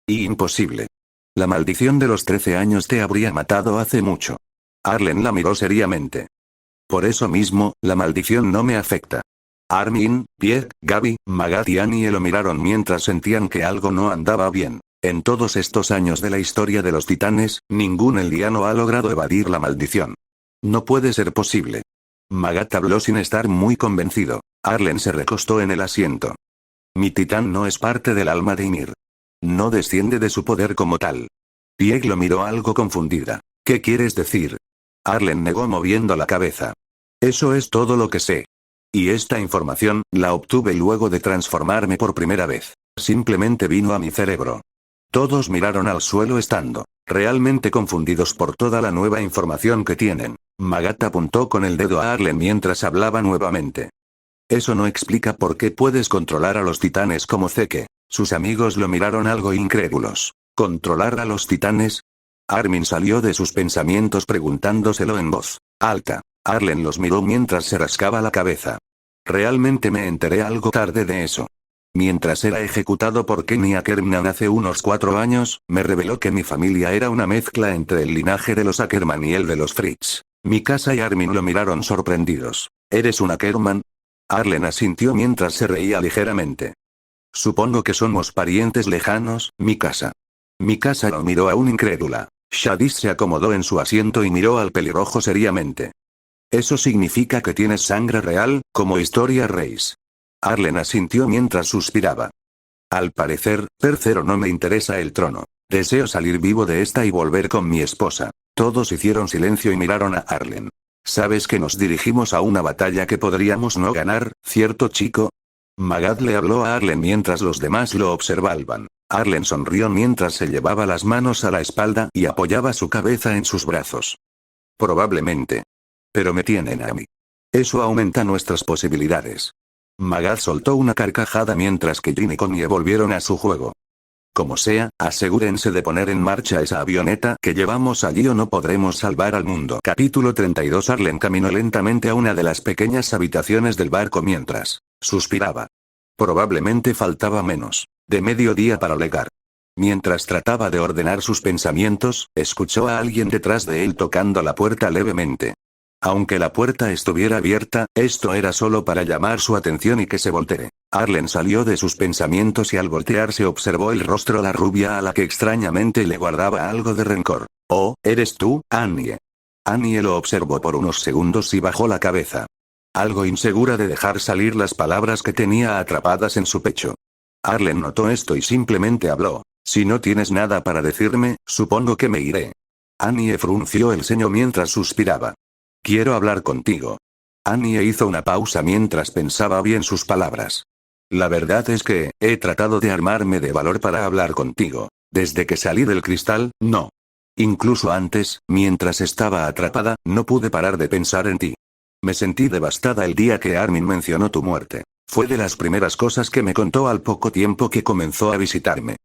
[SPEAKER 2] Imposible. La maldición de los 13 años te habría matado hace mucho. Arlen la miró seriamente. Por eso mismo, la maldición no me afecta. Armin, Pierre, Gaby, Magat y Annie lo miraron mientras sentían que algo no andaba bien. En todos estos años de la historia de los titanes, ningún eldiano ha logrado evadir la maldición. No puede ser posible. Magat habló sin estar muy convencido. Arlen se recostó en el asiento. Mi titán no es parte del alma de Ymir. No desciende de su poder como tal. Pierre lo miró algo confundida. ¿Qué quieres decir? Arlen negó moviendo la cabeza. Eso es todo lo que sé. Y esta información, la obtuve luego de transformarme por primera vez. Simplemente vino a mi cerebro. Todos miraron al suelo estando realmente confundidos por toda la nueva información que tienen. Magat apuntó con el dedo a Arlen mientras hablaba nuevamente. Eso no explica por qué puedes controlar a los titanes como Zeke. Sus amigos lo miraron algo incrédulos. ¿Controlar a los titanes? Armin salió de sus pensamientos preguntándoselo en voz alta. Arlen los miró mientras se rascaba la cabeza. Realmente me enteré algo tarde de eso. Mientras era ejecutado por Kenny Ackerman hace unos 4 años, me reveló que mi familia era una mezcla entre el linaje de los Ackerman y el de los Fritz. Mikasa y Armin lo miraron sorprendidos. ¿Eres un Ackerman? Arlen asintió mientras se reía ligeramente. Supongo que somos parientes lejanos, Mikasa. Mikasa lo miró aún incrédula. Shadis se acomodó en su asiento y miró al pelirrojo seriamente. ¿Eso significa que tienes sangre real, como Historia Reis? Arlen asintió mientras suspiraba. Al parecer, tercero no me interesa el trono. Deseo salir vivo de esta y volver con mi esposa. Todos hicieron silencio y miraron a Arlen. Sabes que nos dirigimos a una batalla que podríamos no ganar, ¿cierto chico? Magat le habló a Arlen mientras los demás lo observaban. Arlen sonrió mientras se llevaba las manos a la espalda y apoyaba su cabeza en sus brazos. Probablemente. Pero me tienen a mí. Eso aumenta nuestras posibilidades. Magat soltó una carcajada mientras que Jin y Connie volvieron a su juego. Como sea, asegúrense de poner en marcha esa avioneta que llevamos allí o no podremos salvar al mundo. Capítulo 32. Arlen caminó lentamente a una de las pequeñas habitaciones del barco mientras suspiraba. Probablemente faltaba menos de mediodía para llegar. Mientras trataba de ordenar sus pensamientos, escuchó a alguien detrás de él tocando la puerta levemente. Aunque la puerta estuviera abierta, esto era solo para llamar su atención y que se voltee. Arlen salió de sus pensamientos y al voltearse observó el rostro de la rubia a la que extrañamente le guardaba algo de rencor. Oh, ¿eres tú, Annie? Annie lo observó por unos segundos y bajó la cabeza. Algo insegura de dejar salir las palabras que tenía atrapadas en su pecho. Arlen notó esto y simplemente habló. Si no tienes nada para decirme, supongo que me iré. Annie frunció el ceño mientras suspiraba. Quiero hablar contigo. Annie hizo una pausa mientras pensaba bien sus palabras. La verdad es que, he tratado de armarme de valor para hablar contigo. Desde que salí del cristal, no. Incluso antes, mientras estaba atrapada, no pude parar de pensar en ti. Me sentí devastada el día que Armin mencionó tu muerte. Fue de las primeras cosas que me contó al poco tiempo que comenzó a visitarme.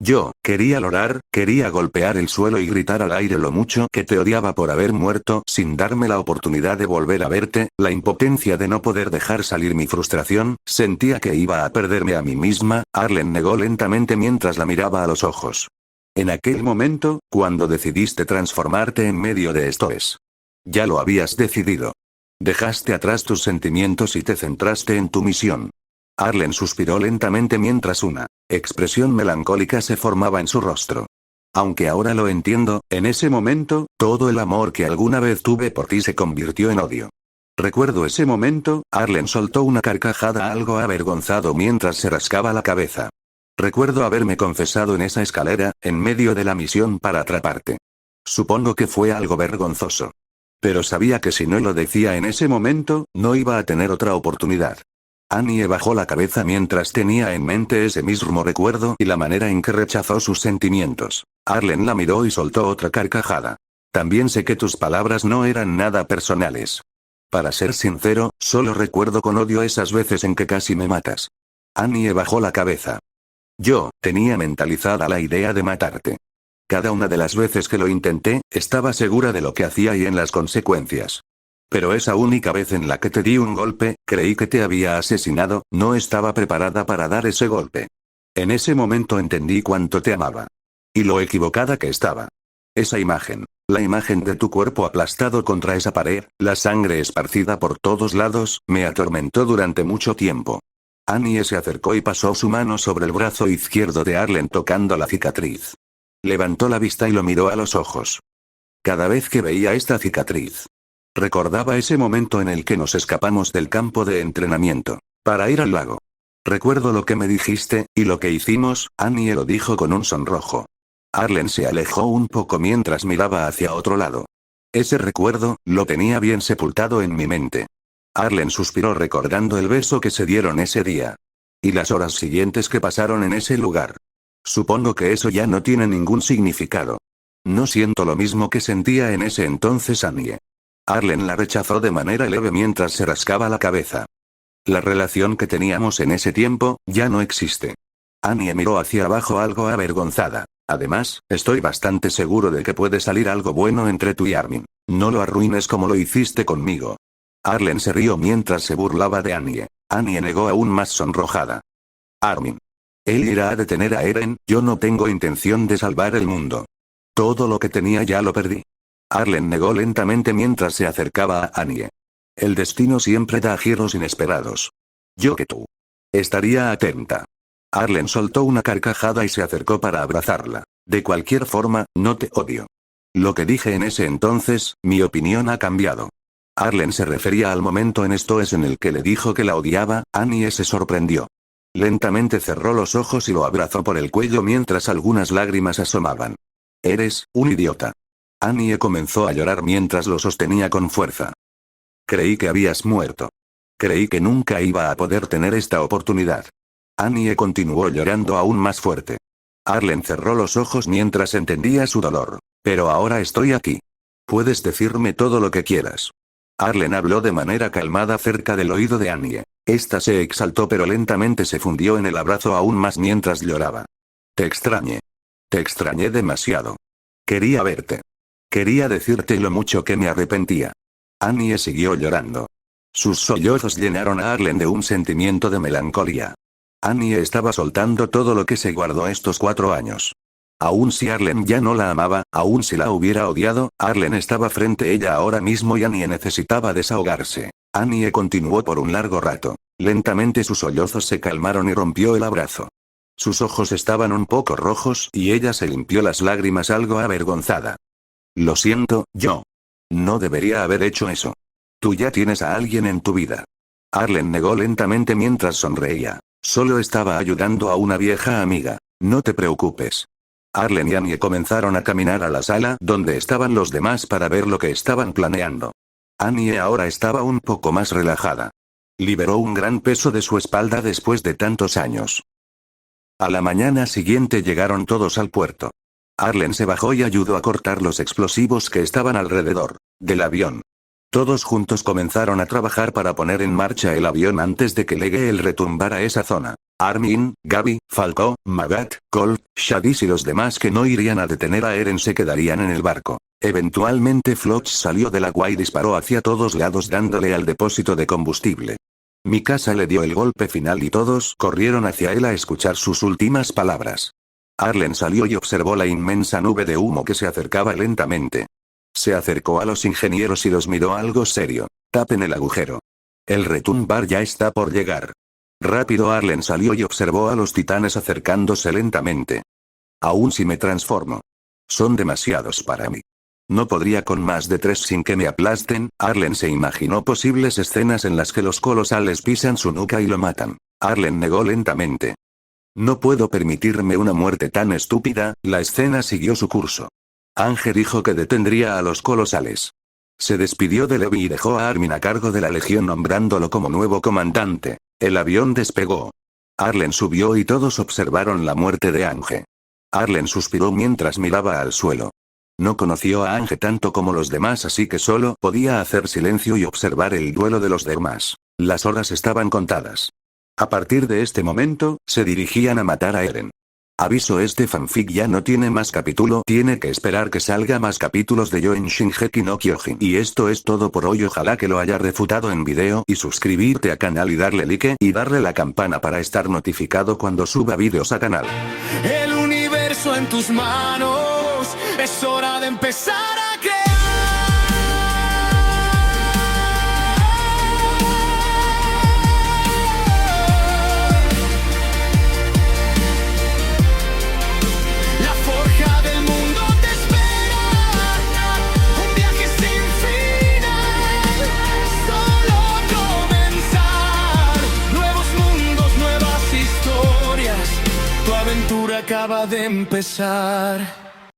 [SPEAKER 2] Yo, quería llorar, quería golpear el suelo y gritar al aire lo mucho que te odiaba por haber muerto sin darme la oportunidad de volver a verte, la impotencia de no poder dejar salir mi frustración, sentía que iba a perderme a mí misma. Arlen negó lentamente mientras la miraba a los ojos. En aquel momento, cuando decidiste transformarte en medio de esto es. Ya lo habías decidido. Dejaste atrás tus sentimientos y te centraste en tu misión. Arlen suspiró lentamente mientras una expresión melancólica se formaba en su rostro. Aunque ahora lo entiendo, en ese momento, todo el amor que alguna vez tuve por ti se convirtió en odio. Recuerdo ese momento. Arlen soltó una carcajada algo avergonzado mientras se rascaba la cabeza. Recuerdo haberme confesado en esa escalera, en medio de la misión para atraparte. Supongo que fue algo vergonzoso. Pero sabía que si no lo decía en ese momento, no iba a tener otra oportunidad. Annie bajó la cabeza mientras tenía en mente ese mismo recuerdo y la manera en que rechazó sus sentimientos. Arlen la miró y soltó otra carcajada. También sé que tus palabras no eran nada personales. Para ser sincero, solo recuerdo con odio esas veces en que casi me matas. Annie bajó la cabeza. Yo, tenía mentalizada la idea de matarte. Cada una de las veces que lo intenté, estaba segura de lo que hacía y en las consecuencias. Pero esa única vez en la que te di un golpe, creí que te había asesinado, no estaba preparada para dar ese golpe. En ese momento entendí cuánto te amaba. Y lo equivocada que estaba. Esa imagen. La imagen de tu cuerpo aplastado contra esa pared, la sangre esparcida por todos lados, me atormentó durante mucho tiempo. Annie se acercó y pasó su mano sobre el brazo izquierdo de Arlen tocando la cicatriz. Levantó la vista y lo miró a los ojos. Cada vez que veía esta cicatriz, recordaba ese momento en el que nos escapamos del campo de entrenamiento, para ir al lago. Recuerdo lo que me dijiste, y lo que hicimos, Annie lo dijo con un sonrojo. Arlen se alejó un poco mientras miraba hacia otro lado. Ese recuerdo, lo tenía bien sepultado en mi mente. Arlen suspiró recordando el beso que se dieron ese día. Y las horas siguientes que pasaron en ese lugar. Supongo que eso ya no tiene ningún significado. No siento lo mismo que sentía en ese entonces Annie. Arlen la rechazó de manera leve mientras se rascaba la cabeza. La relación que teníamos en ese tiempo, ya no existe. Annie miró hacia abajo algo avergonzada. Además, estoy bastante seguro de que puede salir algo bueno entre tú y Armin. No lo arruines como lo hiciste conmigo. Arlen se rió mientras se burlaba de Annie. Annie negó aún más sonrojada. Armin. Él irá a detener a Eren, yo no tengo intención de salvar el mundo. Todo lo que tenía ya lo perdí. Arlen negó lentamente mientras se acercaba a Annie. El destino siempre da giros inesperados. Yo que tú. Estaría atenta. Arlen soltó una carcajada y se acercó para abrazarla. De cualquier forma, no te odio. Lo que dije en ese entonces, mi opinión ha cambiado. Arlen se refería al momento en el que le dijo que la odiaba. Annie se sorprendió. Lentamente cerró los ojos y lo abrazó por el cuello mientras algunas lágrimas asomaban. Eres un idiota. Annie comenzó a llorar mientras lo sostenía con fuerza. Creí que habías muerto. Creí que nunca iba a poder tener esta oportunidad. Annie continuó llorando aún más fuerte. Arlen cerró los ojos mientras entendía su dolor. Pero ahora estoy aquí. Puedes decirme todo lo que quieras. Arlen habló de manera calmada cerca del oído de Annie. Esta se exaltó pero lentamente se fundió en el abrazo aún más mientras lloraba. Te extrañé. Te extrañé demasiado. Quería verte. Quería decirte lo mucho que me arrepentía. Annie siguió llorando. Sus sollozos llenaron a Arlen de un sentimiento de melancolía. Annie estaba soltando todo lo que se guardó estos 4 años. Aun si Arlen ya no la amaba, aun si la hubiera odiado, Arlen estaba frente a ella ahora mismo y Annie necesitaba desahogarse. Annie continuó por un largo rato. Lentamente sus sollozos se calmaron y rompió el abrazo. Sus ojos estaban un poco rojos y ella se limpió las lágrimas algo avergonzada. Lo siento, yo. No debería haber hecho eso. Tú ya tienes a alguien en tu vida. Arlen negó lentamente mientras sonreía. Solo estaba ayudando a una vieja amiga. No te preocupes. Arlen y Annie comenzaron a caminar a la sala donde estaban los demás para ver lo que estaban planeando. Annie ahora estaba un poco más relajada. Liberó un gran peso de su espalda después de tantos años. A la mañana siguiente llegaron todos al puerto. Arlen se bajó y ayudó a cortar los explosivos que estaban alrededor del avión. Todos juntos comenzaron a trabajar para poner en marcha el avión antes de que Legeel retumbara esa zona. Armin, Gaby, Falco, Magat, Colt, Shadis y los demás que no irían a detener a Eren se quedarían en el barco. Eventualmente Floch salió del agua y disparó hacia todos lados dándole al depósito de combustible. Mikasa le dio el golpe final y todos corrieron hacia él a escuchar sus últimas palabras. Arlen salió y observó la inmensa nube de humo que se acercaba lentamente. Se acercó a los ingenieros y los miró algo serio. Tapen el agujero. El retumbar ya está por llegar. Rápido Arlen salió y observó a los titanes acercándose lentamente. Aún si me transformo. Son demasiados para mí. No podría con más de 3 sin que me aplasten. Arlen se imaginó posibles escenas en las que los colosales pisan su nuca y lo matan. Arlen negó lentamente. No puedo permitirme una muerte tan estúpida. La escena siguió su curso. Ángel dijo que detendría a los colosales. Se despidió de Levi y dejó a Armin a cargo de la legión nombrándolo como nuevo comandante. El avión despegó. Arlen subió y todos observaron la muerte de Ángel. Arlen suspiró mientras miraba al suelo. No conoció a Ángel tanto como los demás así que solo podía hacer silencio y observar el duelo de los demás. Las horas estaban contadas. A partir de este momento, se dirigían a matar a Eren. Aviso, este fanfic ya no tiene más capítulo, tiene que esperar que salga más capítulos de Yoin Shingeki no Kyojin. Y esto es todo por hoy, ojalá que lo haya refutado en video y suscribirte a canal y darle like y darle la campana para estar notificado cuando suba vídeos a canal.
[SPEAKER 1] El universo en tus manos, es hora de empezar a creer. acaba de empezar.